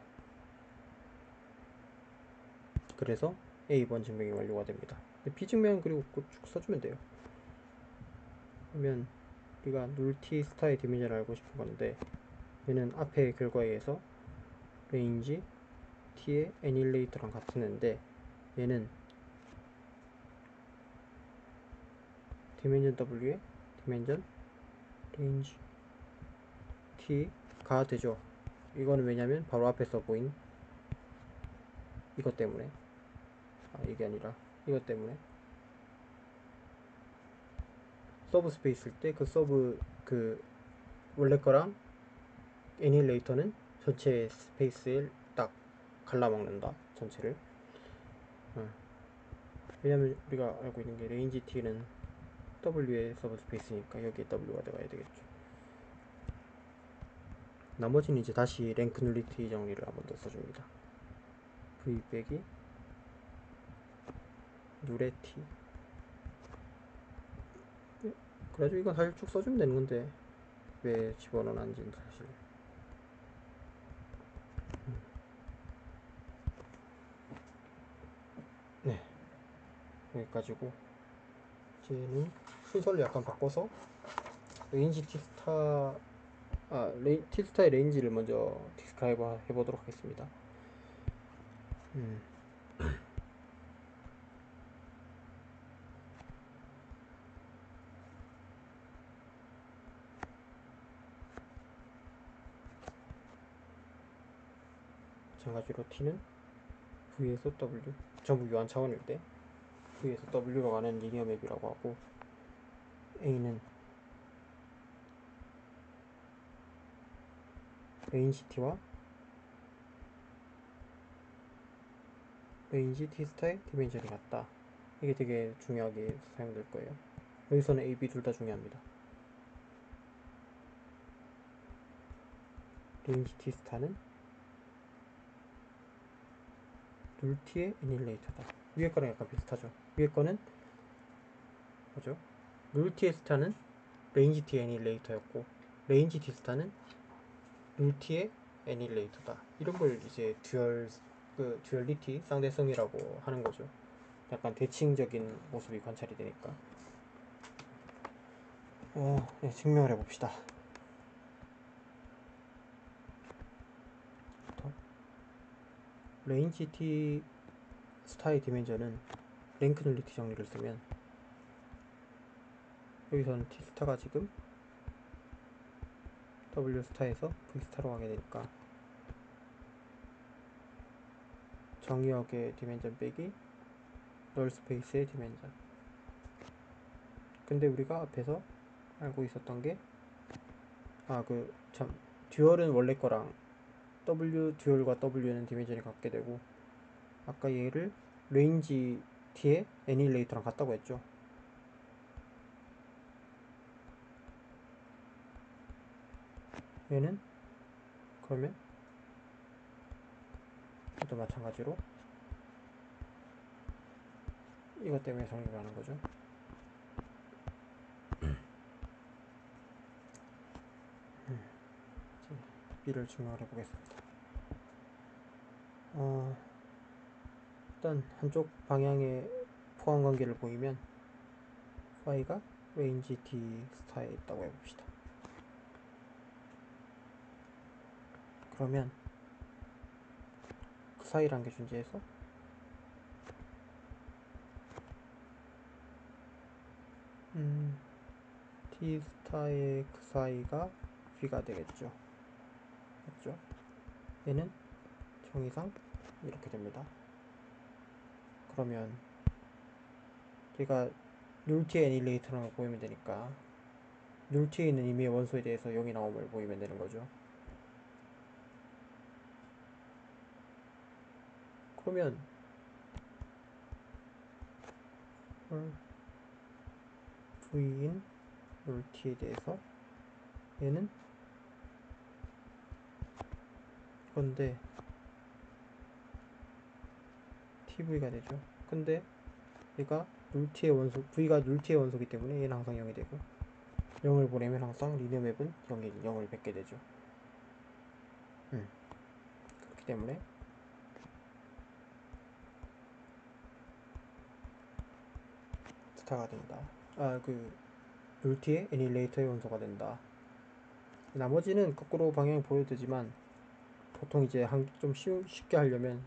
그래서 A번 증명이 완료가 됩니다. B증명 그리고 쭉 써주면 돼요. 그러면 우리가 롤티스타의 디멘전을 알고 싶은 건데 얘는 앞의 결과에 의해서 레인지 t의 애닐레이터랑 같은 애인데 얘는 디멘전 w의 디멘전 레인지 t가 되죠. 이거는 왜냐면 바로 앞에서 보인 이것 때문에 이게 아니라 이것 때문에 서브 스페이스일 때 그 서브 그 원래 거랑 애닐레이터는 전체 스페이스에 딱 갈라먹는다. 전체를. 왜냐면 우리가 알고 있는 게 레인지 t는 w의 서브 스페이스니까 여기에 w가 들어가야 되겠죠. 나머지는 이제 다시 랭크 눌리티 정리를 한번 더 써줍니다. v 빼기 눌의 t. 그래가지고 이건 사실 쭉 써주면 되는 건데 왜 집어넣었는지는 사실. 네, 여기까지고 이제는 순서를 약간 바꿔서 레인지 티스타 티스타의 레인지를 먼저 디스크라이브 해보도록 하겠습니다. 마찬가지로 t는 v에서 w 전부 유한 차원일 때 v에서 w로 가는 리니어 맵이라고 하고 a는 레인시티와 레인시티 스타의 디멘전이 같다. 이게 되게 중요하게 사용될 거예요. 여기서는 A, B 둘 다 중요합니다. 레인시티 스타는 룰티의 애닐레이터다. 위에 거랑 약간 비슷하죠. 위에 거는 뭐죠? 룰티의 스타는 레인지티 애닐레이터였고 레인지티 스타는 룰티의 애닐레이터다. 이런 걸 이제 듀얼리티 쌍대성이라고 하는 거죠. 약간 대칭적인 모습이 관찰이 되니까. 네, 증명을 해봅시다. 레인지티 스타의 디멘전은 랭크 눌리티 정리를 쓰면 여기서는 T 스타가 지금 W 스타에서 V 스타로 가게 되니까 정의역의 디멘전 빼기 널 스페이스의 디멘전. 근데 우리가 앞에서 알고 있었던 게 듀얼은 원래 거랑 듀얼과 W는 디멘전이 같게 되고 아까 얘를 레인지 T의 애닐레이터랑 같다고 했죠. 얘는 그러면 또 마찬가지로 이것 때문에 성립을 하는 거죠. B를 증명을 해보겠습니다. 일단 한쪽 방향의 포항 관계를 보이면 phi가 range t 스타에 있다고 해봅시다. 그러면 그 사이란 게 존재해서 t 스타의 그 사이가 v가 되겠죠. 맞죠? 얘는 정의상 이렇게 됩니다. 그러면 제가 룰티의 애닐레이터라고 보이면 되니까 룰티에 있는 임의의 원소에 대해서 0이 나옴을 보이면 되는 거죠. 그러면 V인 룰티에 대해서 얘는 이건데 TV가 되죠. 근데 얘가 룰티의 원소, V가 룰티의 원소이기 때문에 얘는 항상 0이 되고 0을 보내면 항상 리니어맵은 0을 뱉게 되죠. 그렇기 때문에 스타가 된다. 룰티의 애닐레이터의 원소가 된다. 나머지는 거꾸로 방향을 보여드지만 보통 이제 좀 쉽게 하려면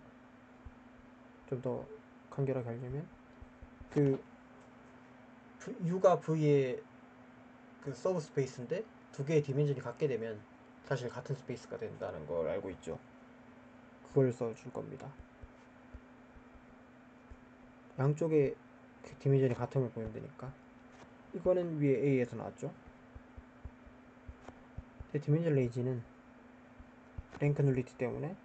좀 더 간결하게 하려면 U가 V의 그 서브 스페이스인데 두 개의 디멘전이 같게 되면 사실 같은 스페이스가 된다는 걸 알고 있죠. 그걸 써줄 겁니다. 양쪽에 그 디멘전이 같음을 보이면 되니까. 이거는 위에 A에서 나왔죠. 근데 디멘전 레인지는 랭크 눌리티 때문에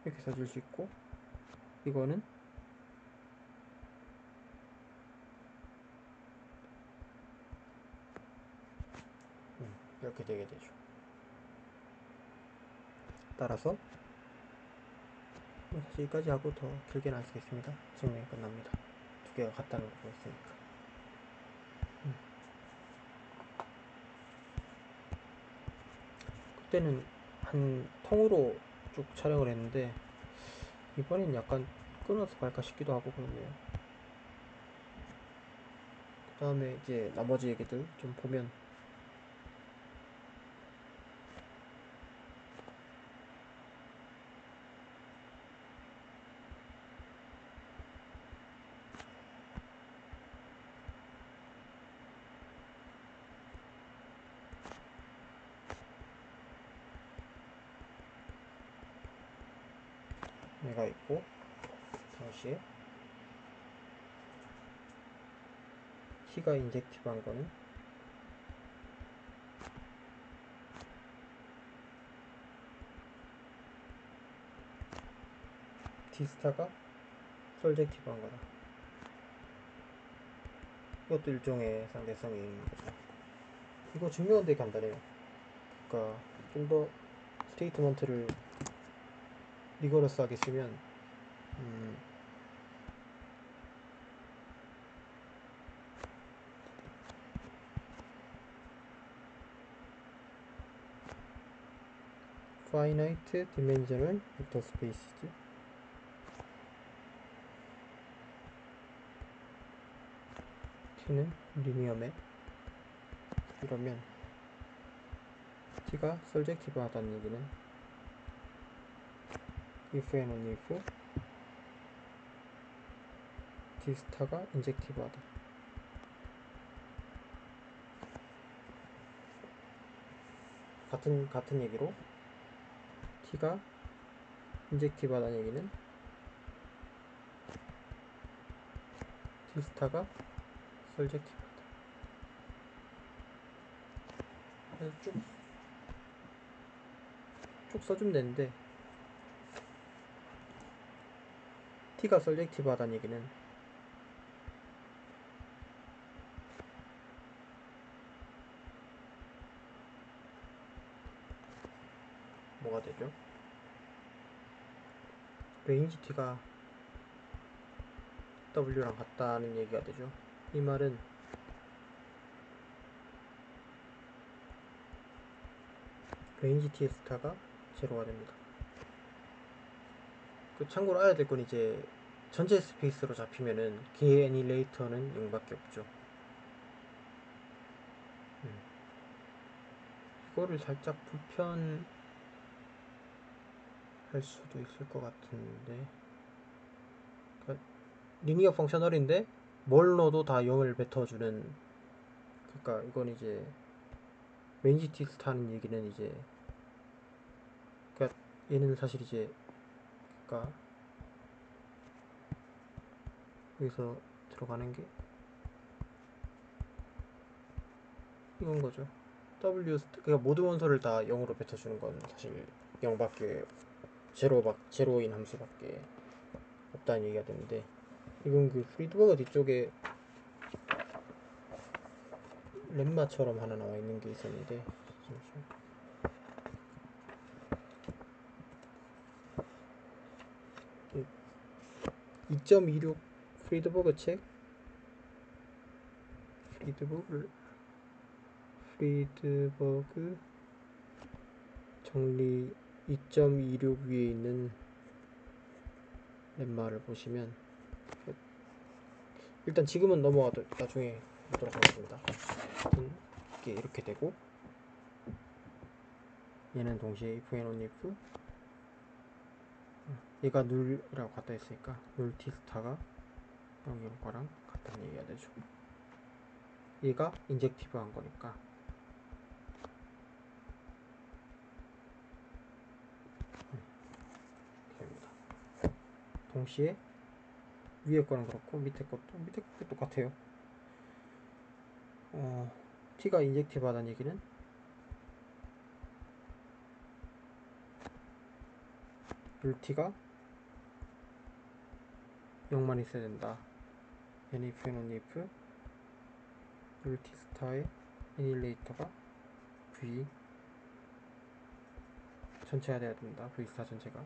이렇게 써줄 수 있고, 이거는 이렇게 되게 되죠. 따라서 사실 여기까지 하고 더 길게는 안 쓰겠습니다. 증명이 끝납니다. 두 개가 같다는 걸 보였으니까. 그때는 한 통으로 쭉 촬영을 했는데 이번엔 약간 끊어서 갈까 싶기도 하고 그러네요. 그 다음에 이제 나머지 얘기들 좀 보면 얘가 있고 동시에 t가 인젝티브한 거는 t 스타가 솔젝티브한 거다. 이것도 일종의 상대성인 거죠. 이거 증명은 되게 간단해요. 그러니까 좀 더 스테이트먼트를 리거러스하게 쓰면 finite dimensional vector spaces t는 linear map 이러면 t가 surjective 하다는 얘기는 if and only if t 스타가 인젝티브 하다. 같은 얘기로 t가 인젝티브 하다는 얘기는 t 스타가 솔젝티브 하다. 그래서 쭉 써주면 되는데 t가 솔젝티브 하다는 얘기는 뭐가 되죠? 레인지 t가 w랑 같다는 얘기가 되죠. 이 말은 레인지 t의 스타가 제로가 됩니다. 참고로 알아야 될 건 이제 전체 스페이스로 잡히면은 걔의 애니레이터는 0밖에 없죠. 이거를 살짝 불편할 수도 있을 것 같은데, 그러니까 리니어 펑셔널인데 뭘 넣어도 다 0을 뱉어주는, 그러니까 이건 이제 레인지 t 스타는 얘기는 이제, 그러니까 얘는 사실 이제, 그러니까 여기서 들어가는 게 이건 거죠. 그러니까 모든 원소를 다 0으로 뱉어주는 건 사실 0밖에 제로인 함수밖에 없다는 얘기가 되는데, 이건 그 프리드버그 뒤쪽에 렘마처럼 하나 나와 있는 게 있었는데, 잠시만. 2.26 프리드버그 책 프리드버그 정리 2.26 위에 있는 렘마를 보시면, 일단 지금은 넘어가도 나중에 보도록 하겠습니다. 이게 이렇게 되고, 얘는 동시에 if and only if 얘가 눌이라고 갖다 했으니까 눌 t 스타가 여기거랑 같다는 얘기가 되죠. 얘가 인젝티브 한 거니까 됩니다. 동시에 위에 거는 그렇고 밑에 것도 똑같아요. t가 인젝티브 하다는 얘기는 룰 t가 0만 있어야 된다. and if and only if 룰 t 스타의 애니레이터가 v 전체가 돼야 된다. v 스타 전체가.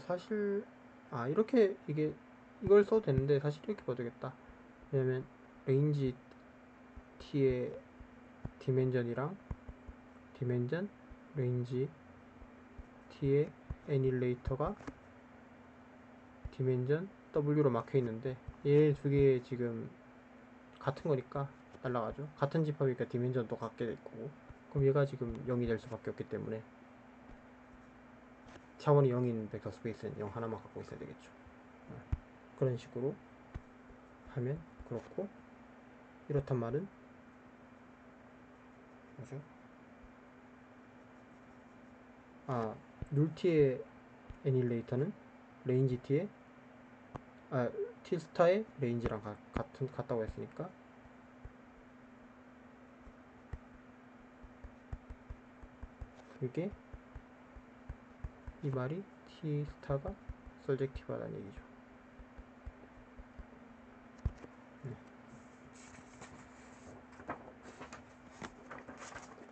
사실 이렇게 이걸 써도 되는데, 사실 이렇게 봐도 되겠다. 왜냐면 레인지 t의 디멘전이랑 디멘전 레인지 t의 애니레이터가 디멘전 w로 막혀 있는데, 얘 두 개 지금 같은 거니까 날라가죠. 같은 집합이니까 디멘전도 같게 될 거고, 그럼 얘가 지금 0이 될 수밖에 없기 때문에 차원이 0인 벡터 스페이스는 0 하나만 갖고 있어야 되겠죠. 그런 식으로 하면 그렇고, 이렇단 말은 뭐죠? 룰티의 애닐레이터는 레인지 T스타의 레인지랑 같다고 했으니까 그게 이 말이 T스타가 서젝티브하다는 얘기죠. 네.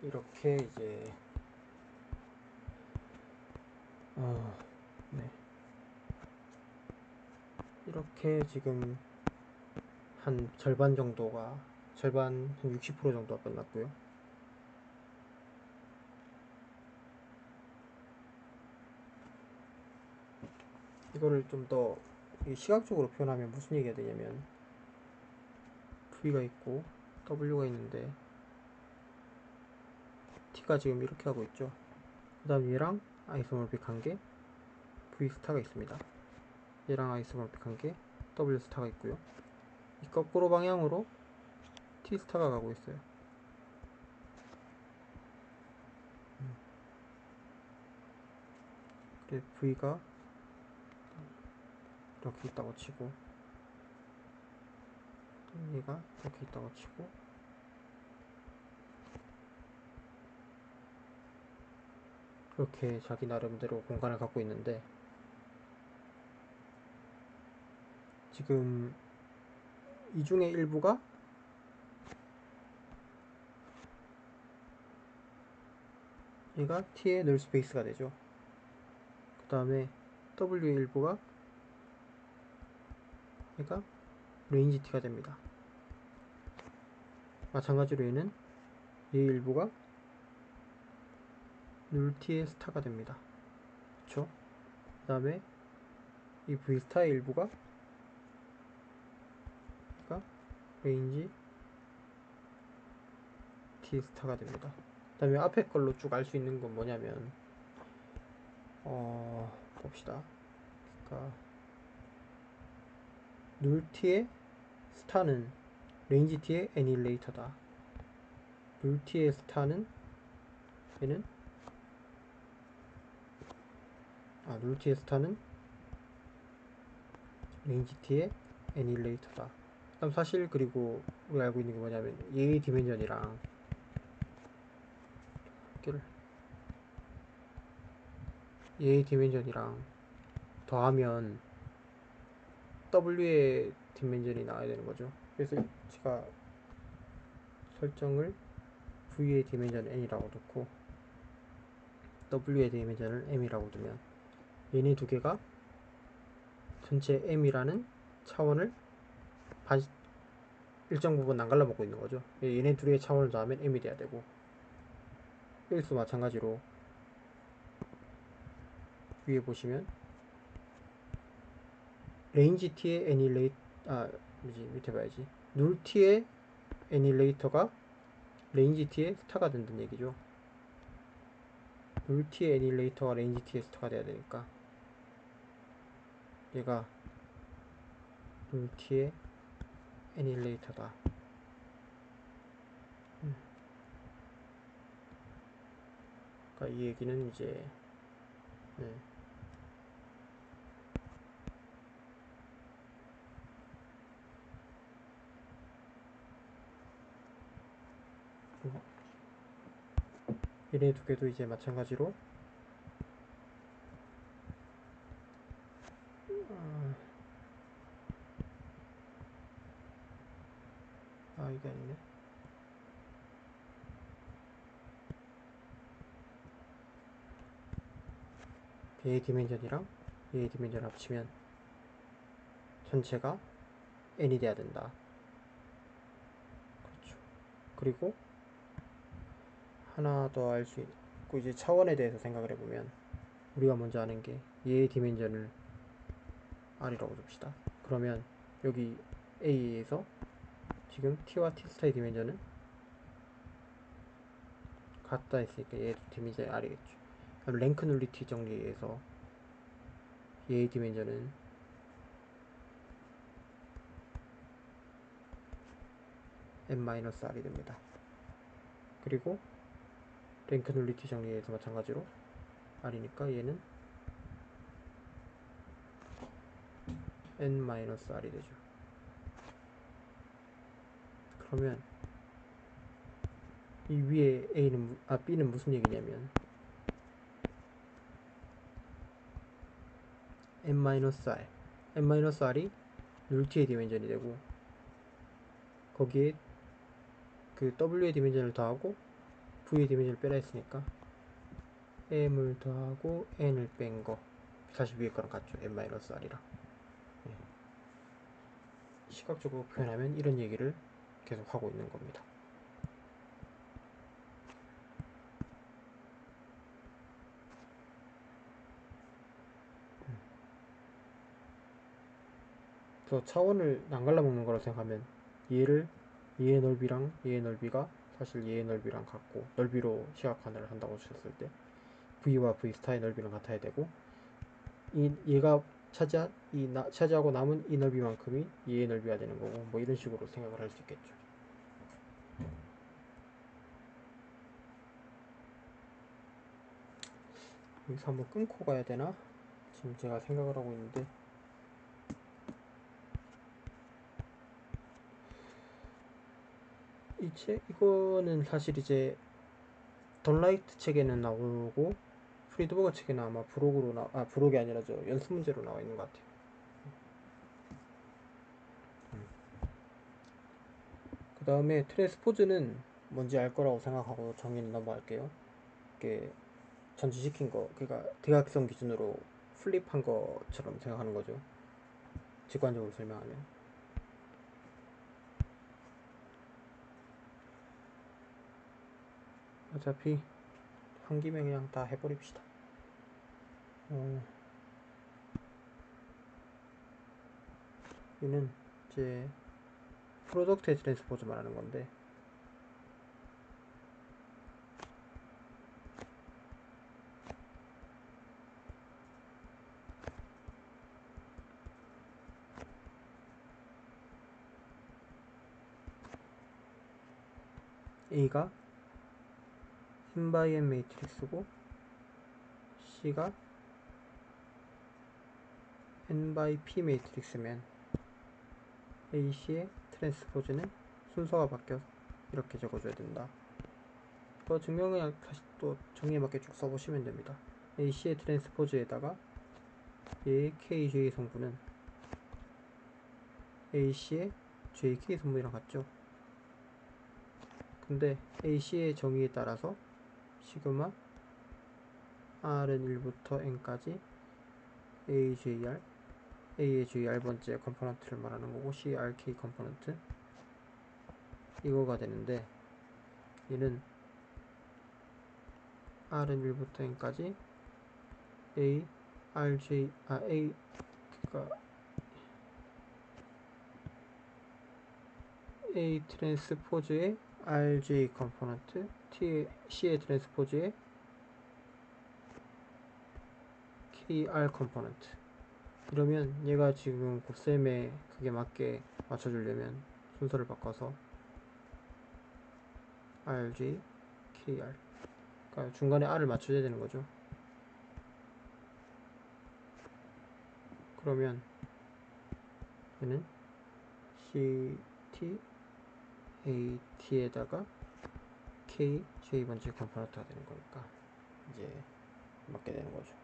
이렇게 이제 네. 이렇게 지금 한 절반 한 60% 정도가 끝났고요. 이거를 좀 더 시각적으로 표현하면 무슨 얘기가 되냐면 V가 있고 W가 있는데 T가 지금 이렇게 하고 있죠. 그 다음 얘랑 아이소몰픽한 게 V 스타가 있습니다. 얘랑 아이소몰픽한 게 W 스타가 있고요. 이 거꾸로 방향으로 T 스타가 가고 있어요. 그래 V가 이렇게 있다고 치고 얘가 이렇게 있다고 치고 그렇게 자기 나름대로 공간을 갖고 있는데 지금 이 중에 일부가 얘가 T의 널 스페이스가 되죠. 그 다음에 W의 일부가 얘가 레인지 T가 됩니다. 마찬가지로 얘는 얘 일부가 룰 T의 스타가 됩니다. 그쵸? 그 다음에 이 V 스타의 일부가 얘가 레인지 T 스타가 됩니다. 그 다음에 앞에 걸로 쭉 알 수 있는 건 뭐냐면 봅시다. 그러니까 룰 T의 스타는 레인지 T의 애닐레이터다. 룰 T의 스타는 얘는 룰 T의 스타는 레인지 T의 애닐레이터다. 그럼 사실 그리고 우리가 알고 있는 게 뭐냐면 얘의 디멘전이랑 얘의 디멘전이랑 더하면 W의 디멘전이 나와야 되는 거죠. 그래서 제가 설정을 V의 디멘전 N이라고 놓고 W의 디멘전을 M이라고 두면 얘네 두 개가 전체 M이라는 차원을 일정 부분 안 갈라먹고 있는 거죠. 얘네 둘의 차원을 더하면 M이 돼야 되고 여기서 마찬가지로 위에 보시면 레인지 T의 밑에 봐야지. 룰 T의 애닐레이터가 레인지 T의 스타가 된다는 얘기죠. 룰 T의 애닐레이터가 레인지 T의 스타가 돼야 되니까 얘가 룰 T의 애닐레이터다. 그러니까 이 얘기는 이제 네. 얘네 두 개도 이제 마찬가지로 이게 아니네. 얘의 디멘전이랑 얘의 디멘전 합치면 전체가 n이 돼야 된다. 그렇죠. 그리고 하나 더 알 수 있고 이제 차원에 대해서 생각을 해보면 우리가 먼저 아는 게 얘의 디멘전을 r이라고 줍시다. 그러면 여기 A에서 지금 T와 T 스타의 디멘전은 같다 했으니까 얘도 디멘전이 R이겠죠. 그럼 랭크 눌리티 정리에서 얘의 디멘전은 n-r이 됩니다. 그리고 랭크 눌리티 정리에서 마찬가지로 r이니까 얘는 n-r이 되죠. 그러면 이 위에 b는 무슨 얘기냐면 n-r이 눌t의 디멘전이 되고 거기에 그 w의 디멘전을 더하고 v의 디멘전을 빼라 했으니까 m을 더하고 n을 뺀 거 다시 위에 거랑 같죠. n-r이랑 시각적으로 표현하면 이런 얘기를 계속 하고 있는 겁니다. 그래서 차원을 낭갈라 먹는 거라고 생각하면 얘의 넓이랑 얘의 넓이가 사실 얘의 넓이랑 같고 넓이로 시각환을 한다고 쳤을 때 V와 V 스타의 넓이랑 같아야 되고 얘가 차지하고 남은 이 넓이만큼이 얘의 넓이가 되는 거고 뭐 이런 식으로 생각을 할 수 있겠죠. 여기서 한번 끊고 가야 되나? 지금 제가 생각을 하고 있는데 이거는 사실 이제 던라이트 책에는 나오고 프리드버거 책에는 아마 부록이 아니라 저 연습 문제로 나와 있는 것 같아요. 그 다음에 트랜스포즈는 뭔지 알 거라고 생각하고 정의는 넘어갈게요. 이게 전지시킨 거, 그러니까 대각선 기준으로 플립한 것처럼 생각하는 거죠. 직관적으로 설명하면. 어차피 한 김에 그냥 다 해버립시다. 얘는 이제 프로덕트의 트랜스포즈 말하는 건데 A가 n×n 매트릭스고 C가 n×p 매트릭스면 AC의 트랜스포즈는 순서가 바뀌어 이렇게 적어줘야 된다. 그 증명은 그냥 다시 또 정의에 맞게 쭉 써보시면 됩니다. AC의 트랜스포즈에다가 얘의 KJ 성분은 AC의 JK 성분이랑 같죠. 근데 AC의 정의에 따라서 시그마 R은 1부터 N까지 AJR A의 JR번째 컴포넌트를 말하는 거고 CRK 컴포넌트 이거가 되는데 얘는 R은 1부터 N까지 A 그니까 A 트랜스포즈의 RJ 컴포넌트 C의 트랜스포즈의 KR 컴포넌트 이러면 얘가 지금 곱셈에 그게 맞게 맞춰주려면 순서를 바꿔서 RJ, KR 그러니까 중간에 R을 맞춰줘야 되는 거죠. 그러면 얘는 CT, AT에다가 K, J번째 컴포넌트가 되는 거니까 이제 맞게 되는 거죠.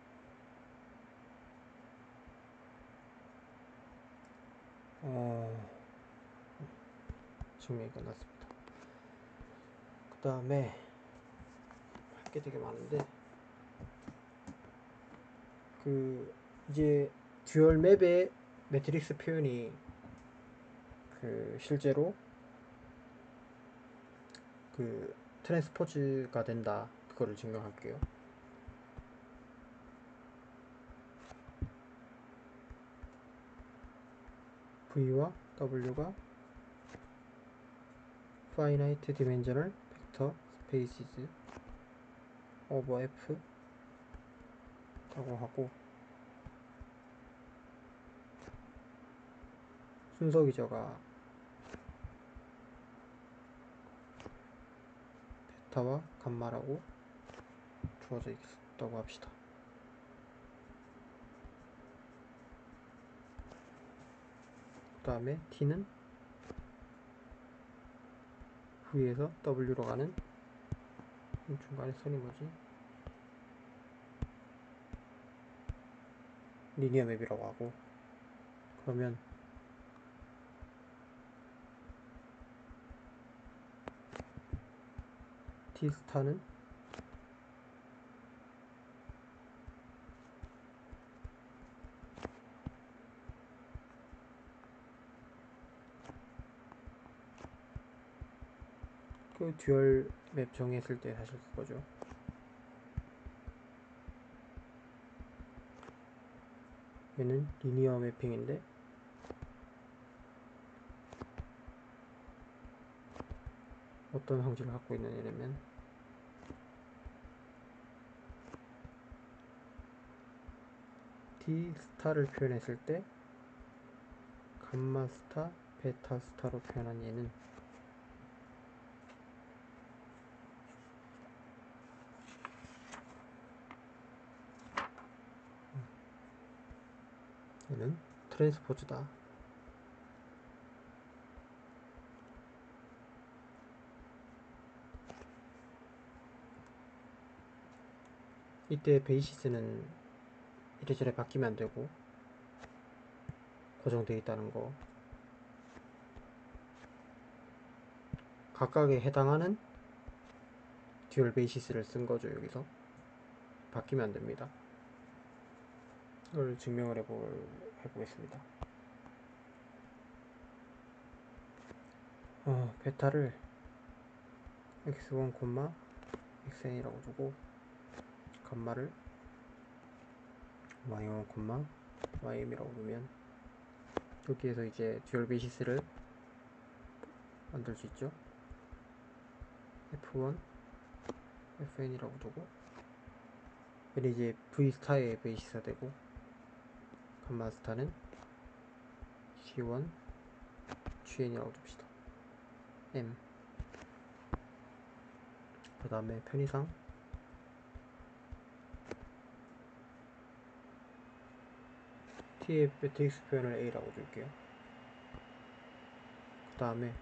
증명이 끝났습니다. 그 다음에 할 게 되게 많은데 이제 듀얼 맵의 매트릭스 표현이 실제로 트랜스포즈가 된다. 그거를 증명할게요. V와 W가 finite dimensional vector spaces over F 라고 하고 순서 기저가 베타와 감마라고 주어져 있다고 합시다. 그 다음에 T는 V에서 W로 가는 중간에 선이 뭐지? 리니어 맵이라고 하고, 그러면 T 스타는 그 듀얼 맵 정했을 때 사실 그거죠. 얘는 리니어 매핑인데 어떤 성질을 갖고 있는 애냐면 D 스타를 표현했을 때 감마 스타, 베타 스타로 표현한 얘는 트랜스포즈다. 이때 베이시스는 이래저래 바뀌면 안 되고 고정되어 있다는 거, 각각에 해당하는 듀얼 베이시스를 쓴 거죠. 여기서 바뀌면 안 됩니다. 이걸 증명을 해보겠습니다. 베타를 x1, xn이라고 두고 감마를 y1, ym이라고 두면 여기에서 이제 듀얼 베이시스를 만들 수 있죠. f1, fn이라고 두고 얘는 이제 v 스타의 베이시스가 되고, 감마 스타는 g1, gn이라고 둡시다. m. 그 다음에 편의상 t의 매트릭스 표현을 a라고 줄게요. 그 다음에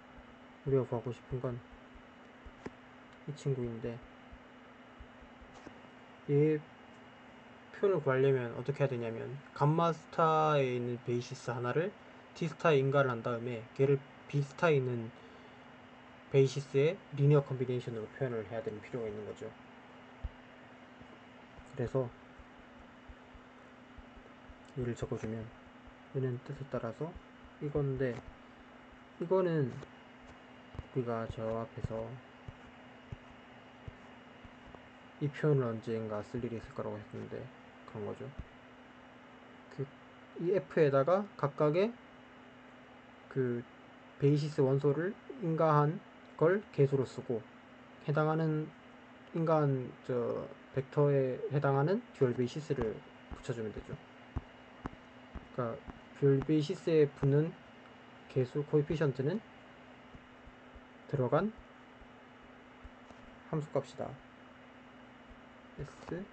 우리가 구하고 싶은 건 이 친구인데, 얘 표현을 구하려면 어떻게 해야 되냐면 감마 스타에 있는 베이시스 하나를 T 스타에 인가를 한 다음에 걔를 B 스타에 있는 베이시스의 리니어 컨비네이션으로 표현을 해야 되는 필요가 있는 거죠. 그래서 얘를 적어주면 얘는 뜻에 따라서 이건데, 이거는 우리가 저 앞에서 이 표현을 언젠가 쓸 일이 있을 거라고 했는데 그런 거죠. 이 F에다가 각각의 그 베이시스 원소를 인가한 걸 개수로 쓰고, 해당하는 인가한 저 벡터에 해당하는 듀얼 베이시스를 붙여주면 되죠. 그러니까 듀얼 베이시스에 붙는 개수 코에피션트는 들어간 함수값이다. S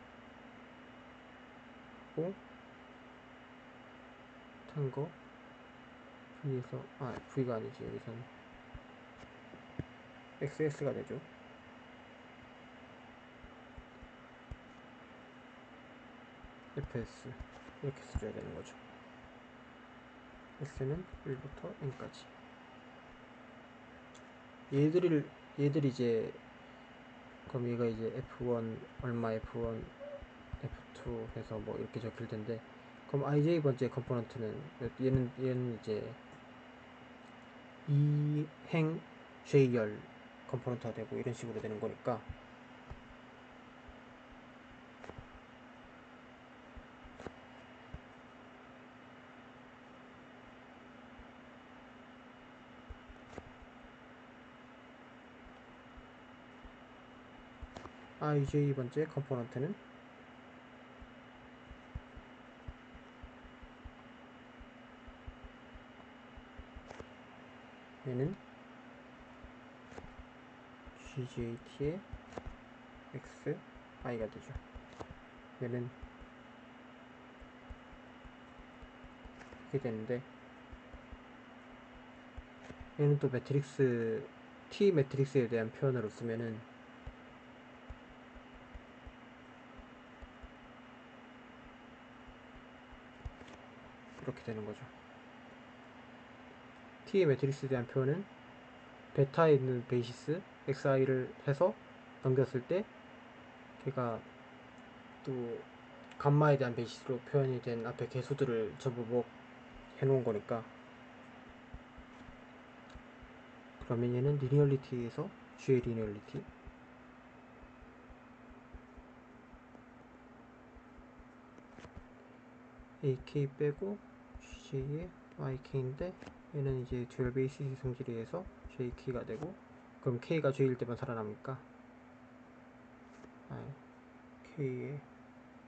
O 탄거 V에서 V가 아니지, 여기서는 XS가 되죠. FS 이렇게 써줘야 되는 거죠. S는 1부터 N까지. 얘들이 이제, 그럼 얘가 이제 F1 얼마, F1 F2 해서 뭐 이렇게 적힐 텐데, 그럼 ij 번째 컴포넌트는 얘는 이제 2행 J열 컴포넌트가 되고 이런 식으로 되는 거니까, ij 번째 컴포넌트는 얘는 gjt의 xi가 되죠. 얘는 이렇게 되는데, 얘는 또 매트릭스 T 매트릭스에 대한 표현으로 쓰면은 이렇게 되는 거죠. T의 매트릭스에 대한 표현은 베타에 있는 베이시스 xi를 해서 넘겼을 때 걔가 또 감마에 대한 베이시스로 표현이 된 앞에 개수들을 전부 해놓은 거니까, 그러면 얘는 리니얼리티에서 G의 리니얼리티, AK 빼고 G의 YK인데 얘는 이제 듀얼 베이시스 성질에 의해서 JK가 되고, 그럼 K가 J일 때만 살아납니까? K에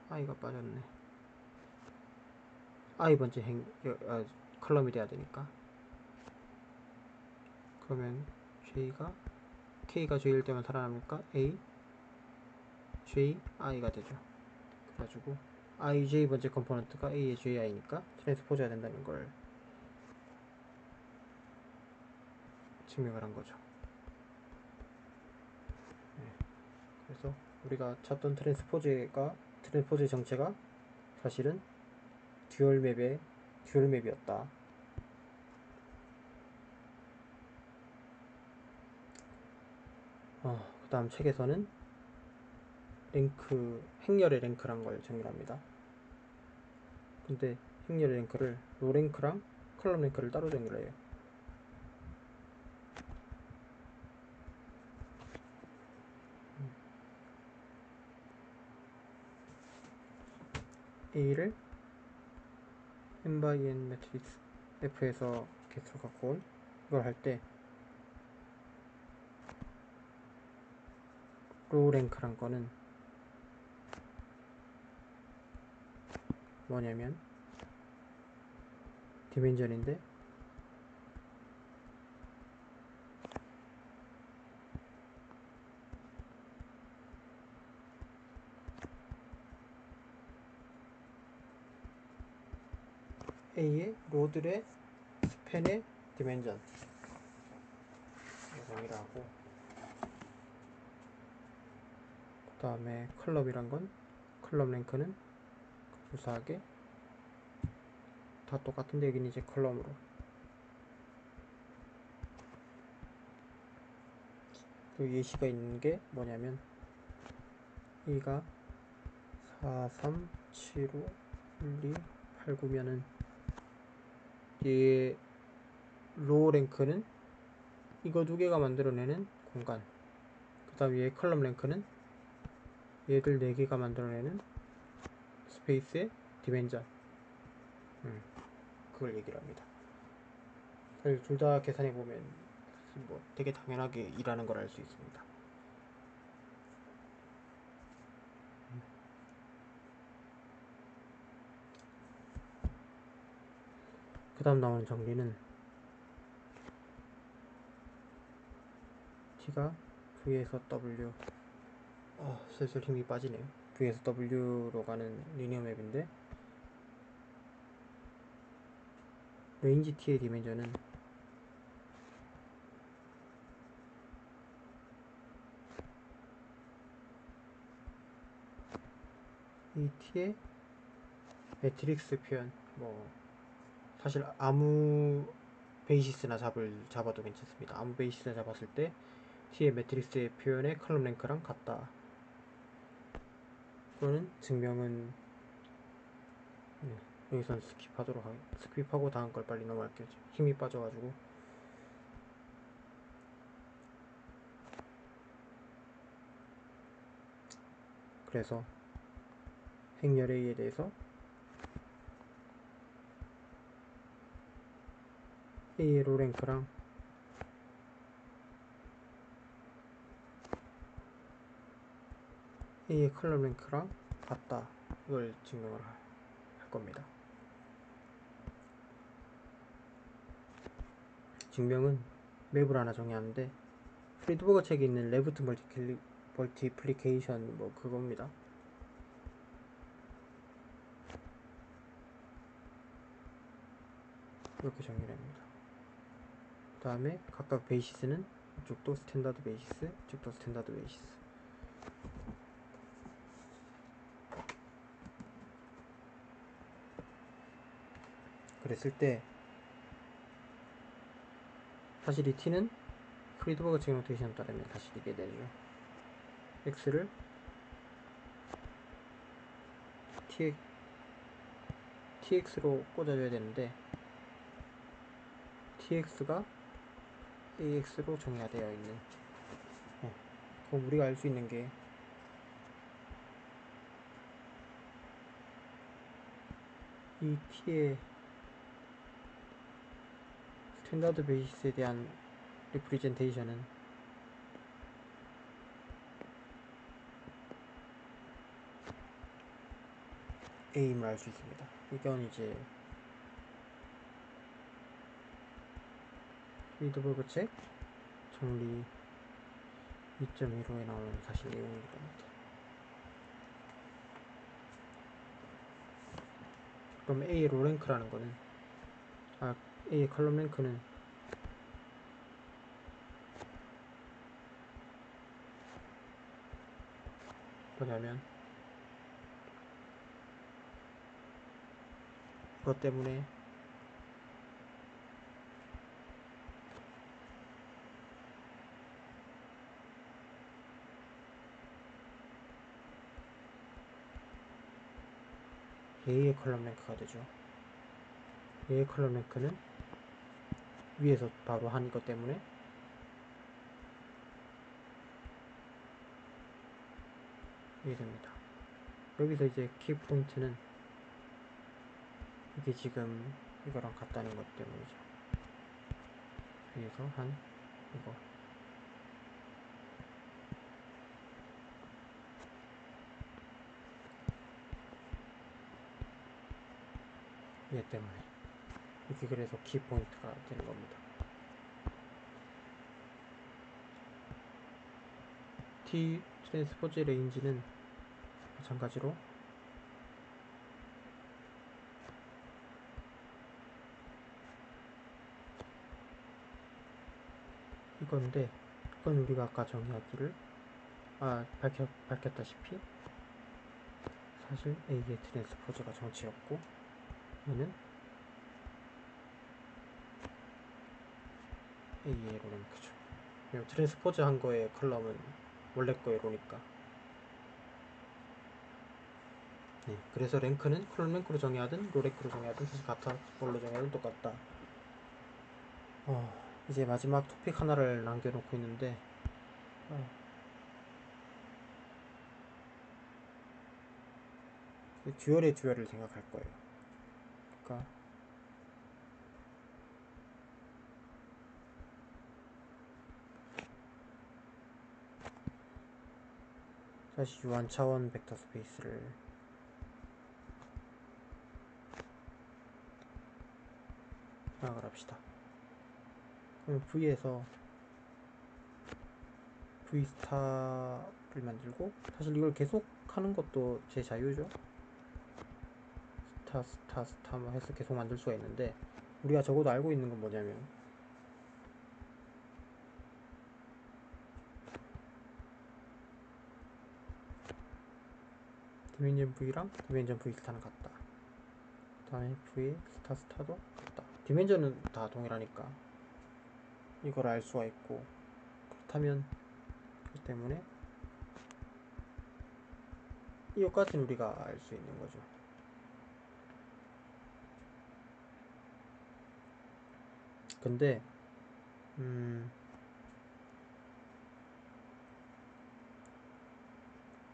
I가 빠졌네. I 번째 컬럼이 돼야 되니까. 그러면 K가 J일 때만 살아납니까? A, J, I가 되죠. 그래가지고 IJ 번째 컴포넌트가 A의 JI니까 트랜스포즈가 된다는 걸 증명을 한 거죠. 네. 그래서 우리가 찾던 트랜스포즈의 정체가 사실은 듀얼맵이었다. 그 다음 책에서는 행렬의 랭크란 걸 정의합니다. 근데 행렬의 랭크를 로 랭크랑 컬럼 랭크를 따로 정의를 해요. A를 n by n 매트릭스 F에서 개수를 갖고 온 이걸 할 때 로우 랭크란 거는 뭐냐면 디멘전인데 A의 로들의 스팬의 디멘전 정의라고, 그 다음에 컬럼 랭크는 유사하게 다 똑같은데 여기는 이제 컬럼으로 그 예시가 있는 게 뭐냐면 A가 4, 3, 7, 5, 1, 2, 8, 9면은 얘의 로우 랭크는 이거 두 개가 만들어내는 공간, 그 다음 얘의 컬럼 랭크는 얘들 네 개가 만들어내는 스페이스의 디멘전, 그걸 얘기를 합니다. 사실 둘 다 계산해보면 뭐 되게 당연하게 일하는 걸 알 수 있습니다. 그 다음 나오는 정리는 T가 V에서 W, 슬슬 힘이 빠지네요. V에서 W로 가는 리니어 맵인데 레인지 T의 디멘전은 이 T의 매트릭스 표현, 뭐 사실 아무 베이시스나 잡아도 괜찮습니다. 아무 베이시스나 잡았을 때 T의 매트릭스의 표현의 컬럼 랭크랑 같다. 또는 증명은 여기선 스킵하고 다음 걸 빨리 넘어갈게요. 힘이 빠져가지고. 그래서 행렬 A에 대해서 A의 로 랭크랑 A의 컬럼 랭크랑 같다. 이걸 증명을 할 겁니다. 증명은 맵을 하나 정의하는데 프리드버거 책에 있는 레프트 멀티플리케이션 뭐 그겁니다. 이렇게 정의를 합니다. 다음에 각각 베이시스는 이쪽도 스탠다드 베이시스, 이쪽도 스탠다드 베이시스. 그랬을 때 사실 이 t는 프리드버그 체인 노테이션에 따르면 다시 이게 되죠. x를 tx로 꽂아줘야 되는데 tx가 ax로 정의되어 있는. 그럼 우리가 알 수 있는 게 이 t의 스탠다드 베이시스에 대한 리프리젠테이션은 A임을 알 수 있습니다. 이건 이제 프리드버그 책 정리 2.15에 나오는 사실 내용일 겁니다. 그럼 A의 로 랭크라는 거는 A의 컬럼 랭크는 뭐냐면 그것 때문에 A의 컬럼 랭크가 되죠. A의 컬럼 랭크는 위에서 바로 한 이것 때문에 이게 됩니다. 여기서 이제 키 포인트는 이게 지금 이거랑 같다는 것 때문이죠. 위에서 한 이거. 얘 때문에 이게 그래서 키 포인트가 되는 겁니다. T 트랜스포즈 레인지는 마찬가지로 이건데 이건 우리가 아까 정의하기를 밝혔다시피 사실 A의 트랜스포즈가 정치였고 얘는 A의 로 랭크죠. 트랜스포즈 한 거의 컬럼은 원래 거의 로니까. 네, 그래서 랭크는 컬럼 랭크로 정의하든 로 랭크로 정의하든 사실 같아. 뭘로 정의하든 똑같다. 이제 마지막 토픽 하나를 남겨놓고 있는데 듀얼의 듀얼을 생각할 거예요. 그러니까 다시 유한 차원 벡터 스페이스를 생각을 합시다. 그럼 V에서 V 스타를 만들고 사실 이걸 계속 하는 것도 제 자유죠. 스타 뭐 해서 계속 만들 수가 있는데 우리가 적어도 알고 있는 건 뭐냐면 디멘전 V랑 디멘전 V 스타는 같다. 그 다음에 V 스타도 같다. 디멘전은 다 동일하니까 이걸 알 수가 있고 그렇다면 그것 때문에 이것까지는 우리가 알 수 있는 거죠. 근데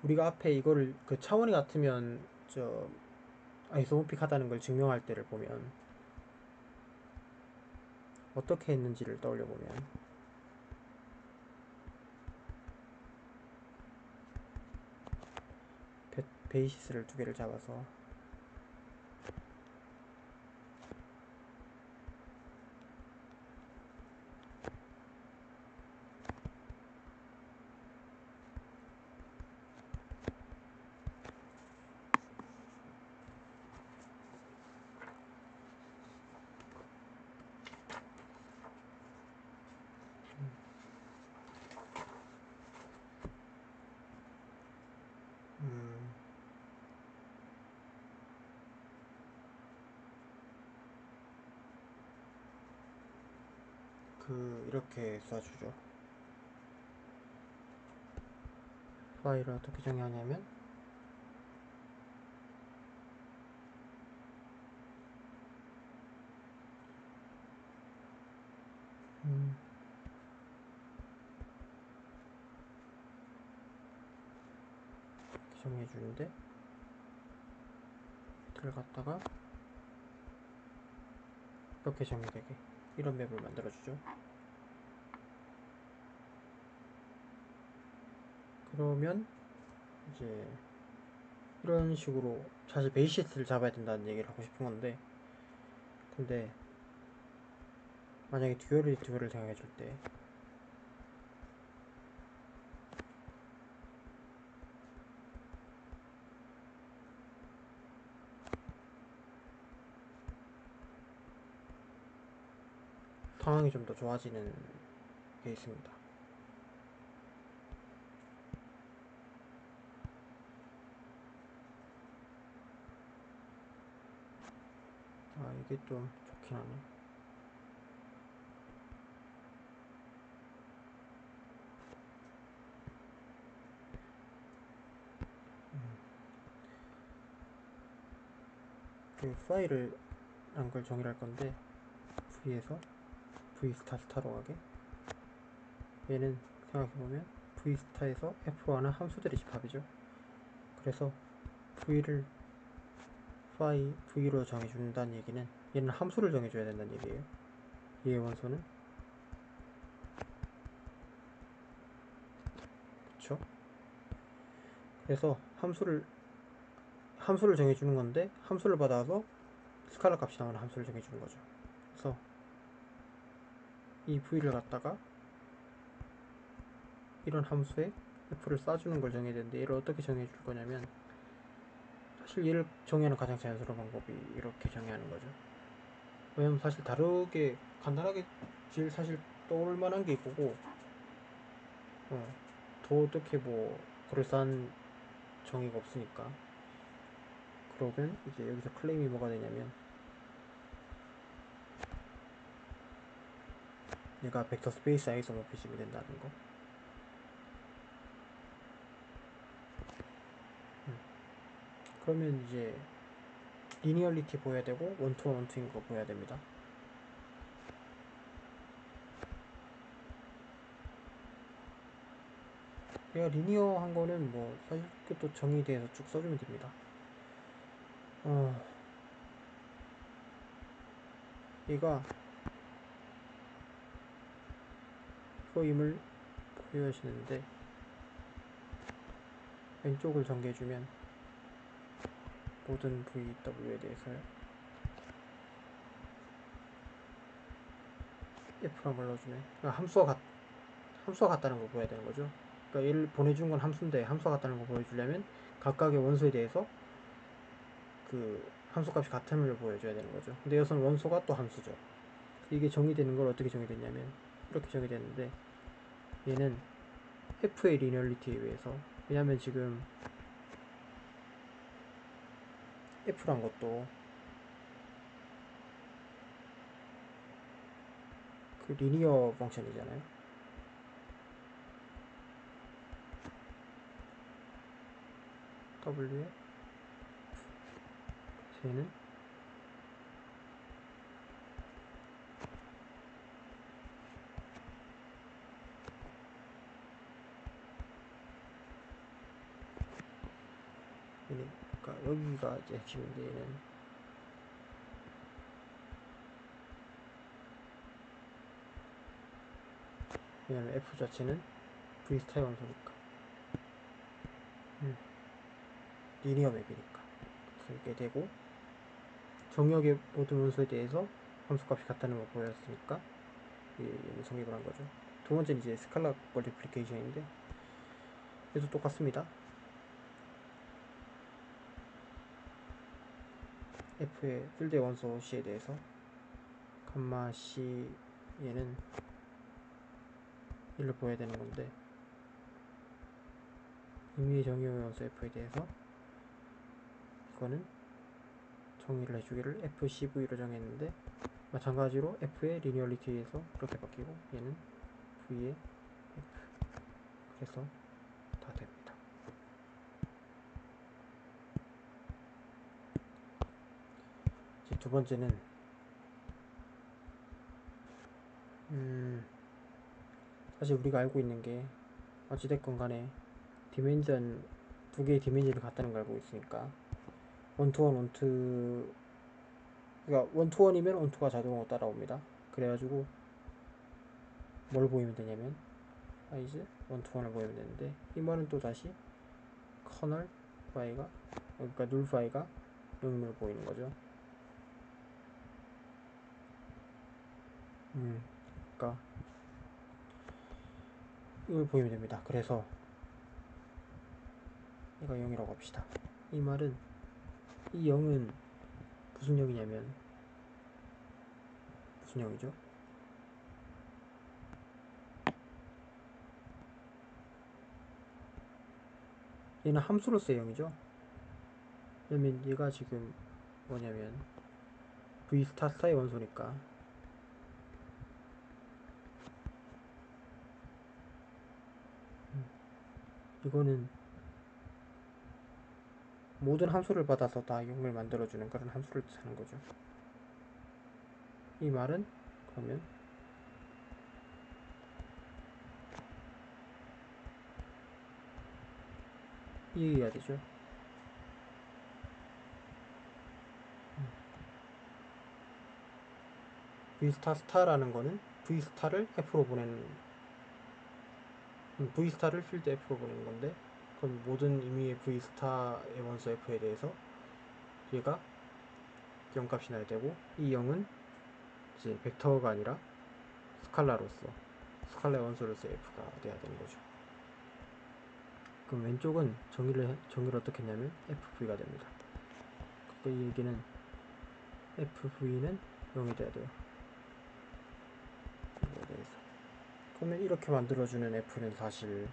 우리가 앞에 이거를 그 차원이 같으면 아이소모픽하다는 걸 증명할 때를 보면 어떻게 했는지를 떠올려 보면 베이시스를 두 개를 잡아서 이렇게 쏴주죠. 파일을 어떻게 정의하냐면 이렇게 정의해주는데 들어갔다가 이렇게 정의되게 이런 맵을 만들어주죠. 그러면 이제 이런 식으로 사실 베이시스를 잡아야 된다는 얘기를 하고 싶은 건데, 근데 만약에 듀얼을 생각해 줄 때 상황이 좀 더 좋아지는 게 있습니다. 이게 좀 좋긴 하네. 그 파일을 한 걸 정의를 할 건데, V에서 V스타로 가게. 얘는 생각해보면 V스타에서 F로 하는 함수들의 집합이죠. 그래서 V를 V로 정해준다는 얘기는 얘는 함수를 정해줘야 된다는 얘기예요. 얘의 원소는, 그쵸? 그래서 함수를 정해주는 건데, 함수를 받아서 스칼라 값이 나오는 함수를 정해주는 거죠. 그래서 이 V를 갖다가 이런 함수에 F를 쏴주는 걸 정해야 되는데, 얘를 어떻게 정해줄 거냐면, 사실 얘를 정의하는 가장 자연스러운 방법이 이렇게 정의하는 거죠. 왜냐면 사실 다르게 간단하게 제일 사실 떠올 만한 게 이거고, 더 어떻게 뭐 그럴싸한 정의가 없으니까. 그러면 이제 여기서 클레임이 뭐가 되냐면, 얘가 벡터 스페이스 아이소모피즘이 된다는 거. 그러면 이제 리니얼리티 보여야 되고 원투원 원투인 거 보여야 됩니다. 얘가 리니어한 거는 뭐 사실 그것도 정의돼서 쭉 써주면 됩니다. 얘가 이거임을 보여주는데, 왼쪽을 전개해주면 모든 VW에 대해서요 F란 걸 넣어주면, 그러니까 함수가 같다는 걸 보여야 되는 거죠. 그러니까 얘를 보내준 건 함수인데 함수가 같다는 걸 보여주려면 각각의 원소에 대해서 그 함수값이 같음을 보여줘야 되는 거죠. 근데 여기서는 원소가 또 함수죠. 이게 정의되는 걸 어떻게 정의됐냐면 이렇게 정의되는데, 얘는 F의 리니얼리티에 의해서, 왜냐면 지금 F란 것도 그 리니어 펑션이잖아요. W에 J는 그러니까 여기가 이제 핵심인데, 얘는 왜냐면 F 자체는 V스타의 원소니까, 리니어 맵이니까. 그래서 이게 되고, 정역의 모든 원소에 대해서 함수값이 같다는 걸 보였으니까 얘는 성립을 한 거죠. 두 번째는 이제 스칼라 멀티플리케이션인데, 얘도 똑같습니다. F의 필드의 원소 C에 대해서 감마 C, 얘는 1을 보여야 되는 건데, 임의의 정의의 원소 F에 대해서 이거는 정의를 해주기를 FCV로 정했는데, 마찬가지로 F의 리니얼리티에서 이렇게 바뀌고 얘는 V의 F. 그래서 다 됩니다. 이제 두 번째는 사실 우리가 알고 있는 게 어찌됐건 간에 디멘전 두 개의 디멘전이 같다는 걸 알고 있으니까 원투원 원투 그러니까 원투원이면 원투가 자동으로 따라옵니다. 그래가지고 뭘 보이면 되냐면 사이즈 원투원을 보이면 되는데 이 말은 또 다시 커널 파이가 그러니까 눌 파이가 0을 보이는 거죠. 그러니까 이걸 보이면 됩니다. 그래서 얘가 0이라고 합시다. 이 말은 이 0은 무슨 0이냐면 무슨 0이죠? 얘는 함수로서의 0이죠. 왜냐면 얘가 지금 뭐냐면 V 스타 스타의 원소니까 이거는 모든 함수를 받아서 다 0을 만들어주는 그런 함수를 뜻하는 거죠. 이 말은 그러면 이 얘기가 되죠. V 스타 스타라는 거는 V 스타를 F로 보내는 V 스타를 필드 F로 보내는 건데 그럼 모든 의미의 V 스타의 원소 F에 대해서 얘가 0값이 나야 되고 이 0은 이제 벡터가 아니라 스칼라로서 스칼라의 원소로서 F가 돼야 되는 거죠. 그럼 왼쪽은 정의를 어떻게 했냐면 FV가 됩니다. 그 얘기는 FV는 0이 돼야 돼요. 이거에 대해서. 그러면 이렇게 만들어주는 F는 사실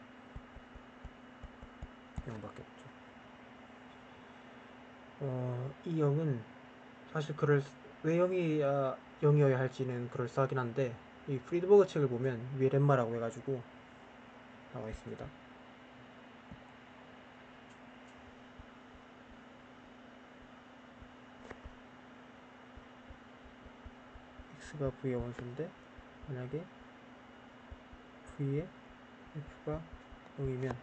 0밖에 없죠. 이 0은 사실 왜 0이어야 할지는 그럴싸하긴 한데 이 프리드버그 책을 보면 위에 렘마라고 해가지고 나와 있습니다. X가 V의 원소인데 만약에 V의 F가 0이면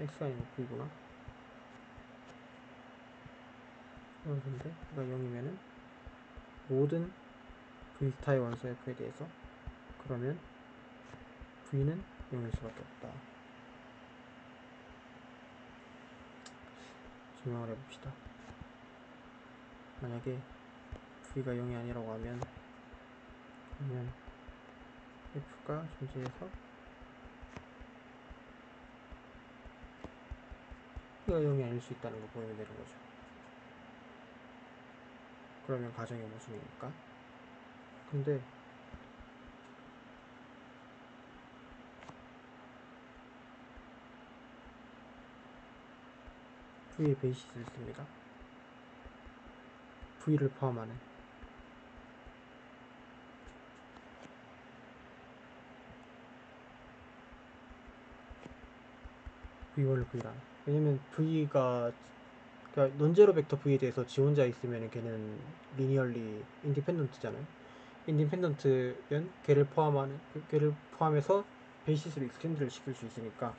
X가 아니고 V구나 원소인데 F가 0이면은 모든 V 스타의 원소 F에 대해서 그러면 V는 0일 수밖에 없다. 증명을 해봅시다. 만약에 V가 0이 아니라고 하면 그러면 F가 존재해서 V가 0이 아닐 수 있다는 걸 보이면 되는 거죠. 그러면 가정의 모순이니까. 근데 V의 베이시스를 씁니다. V를 포함하는 V1을 V라. 왜냐면 V가 그러니까 논제로 벡터 V에 대해서 지원자 있으면 걔는 리니얼리 인디펜던트잖아요. 인디펜던트면 걔를 포함해서 베이시스로 익스텐드를 시킬 수 있으니까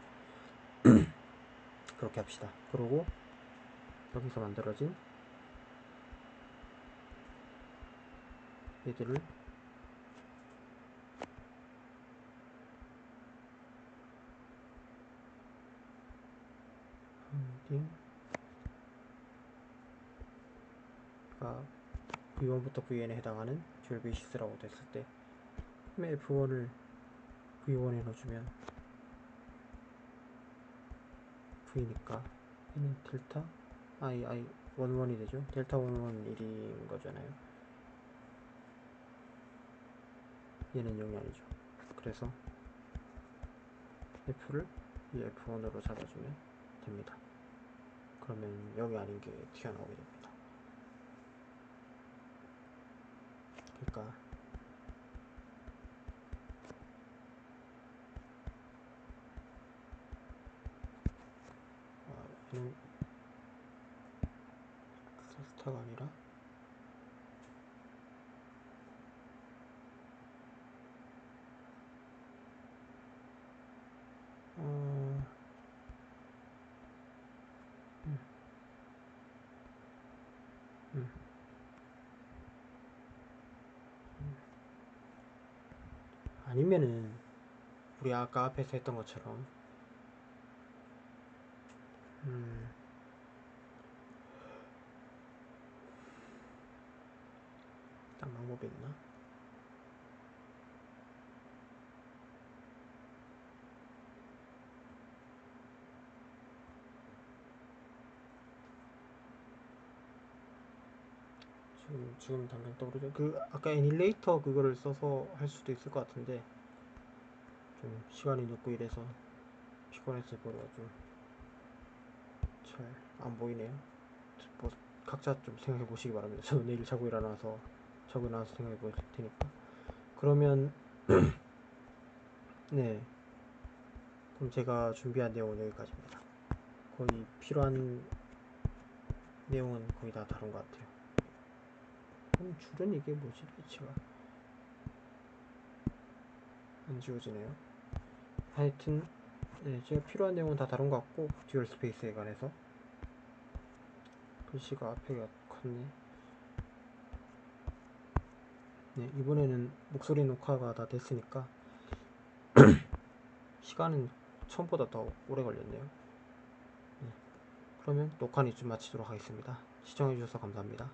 그렇게 합시다. 그러고 여기서 만들어진 얘들을 가 V1부터 Vn에 해당하는 듀얼 베이시스라고 됐을 때 F1을 V1에 넣어주면 V니까 얘는 델타 I 11이 되죠. 델타 11 1인 거잖아요. 얘는 0이 아니죠. 그래서 F를 이 F1으로 잡아주면 됩니다. 그러면 0이 아닌 게 튀어나오게 됩니다. 그러니까 얘는 스타가 아니라 음, 음. 아니면은 우리 아까 앞에서 했던 것처럼 딴 방법이 있나? 지금 당장 떠오르죠. 그 아까 애니레이터 그거를 써서 할 수도 있을 것 같은데 좀 시간이 늦고 이래서 피곤해서 버려가지고 잘 안 보이네요. 뭐 각자 좀 생각해 보시기 바랍니다. 저는 내일 자고 일어나서 생각해 볼 테니까. 그러면 네, 그럼 제가 준비한 내용은 여기까지입니다. 거의 필요한 내용은 거의 다 다룬 것 같아요. 그럼 줄은 이게 뭐지? 위치가 안 지워지네요. 하여튼 네, 제가 필요한 내용은 다 다룬 것 같고 듀얼 스페이스에 관해서 글씨가 앞에가 컸네. 네, 이번에는 목소리 녹화가 다 됐으니까 시간은 처음보다 더 오래 걸렸네요. 네, 그러면 녹화는 이쯤 마치도록 하겠습니다. 시청해주셔서 감사합니다.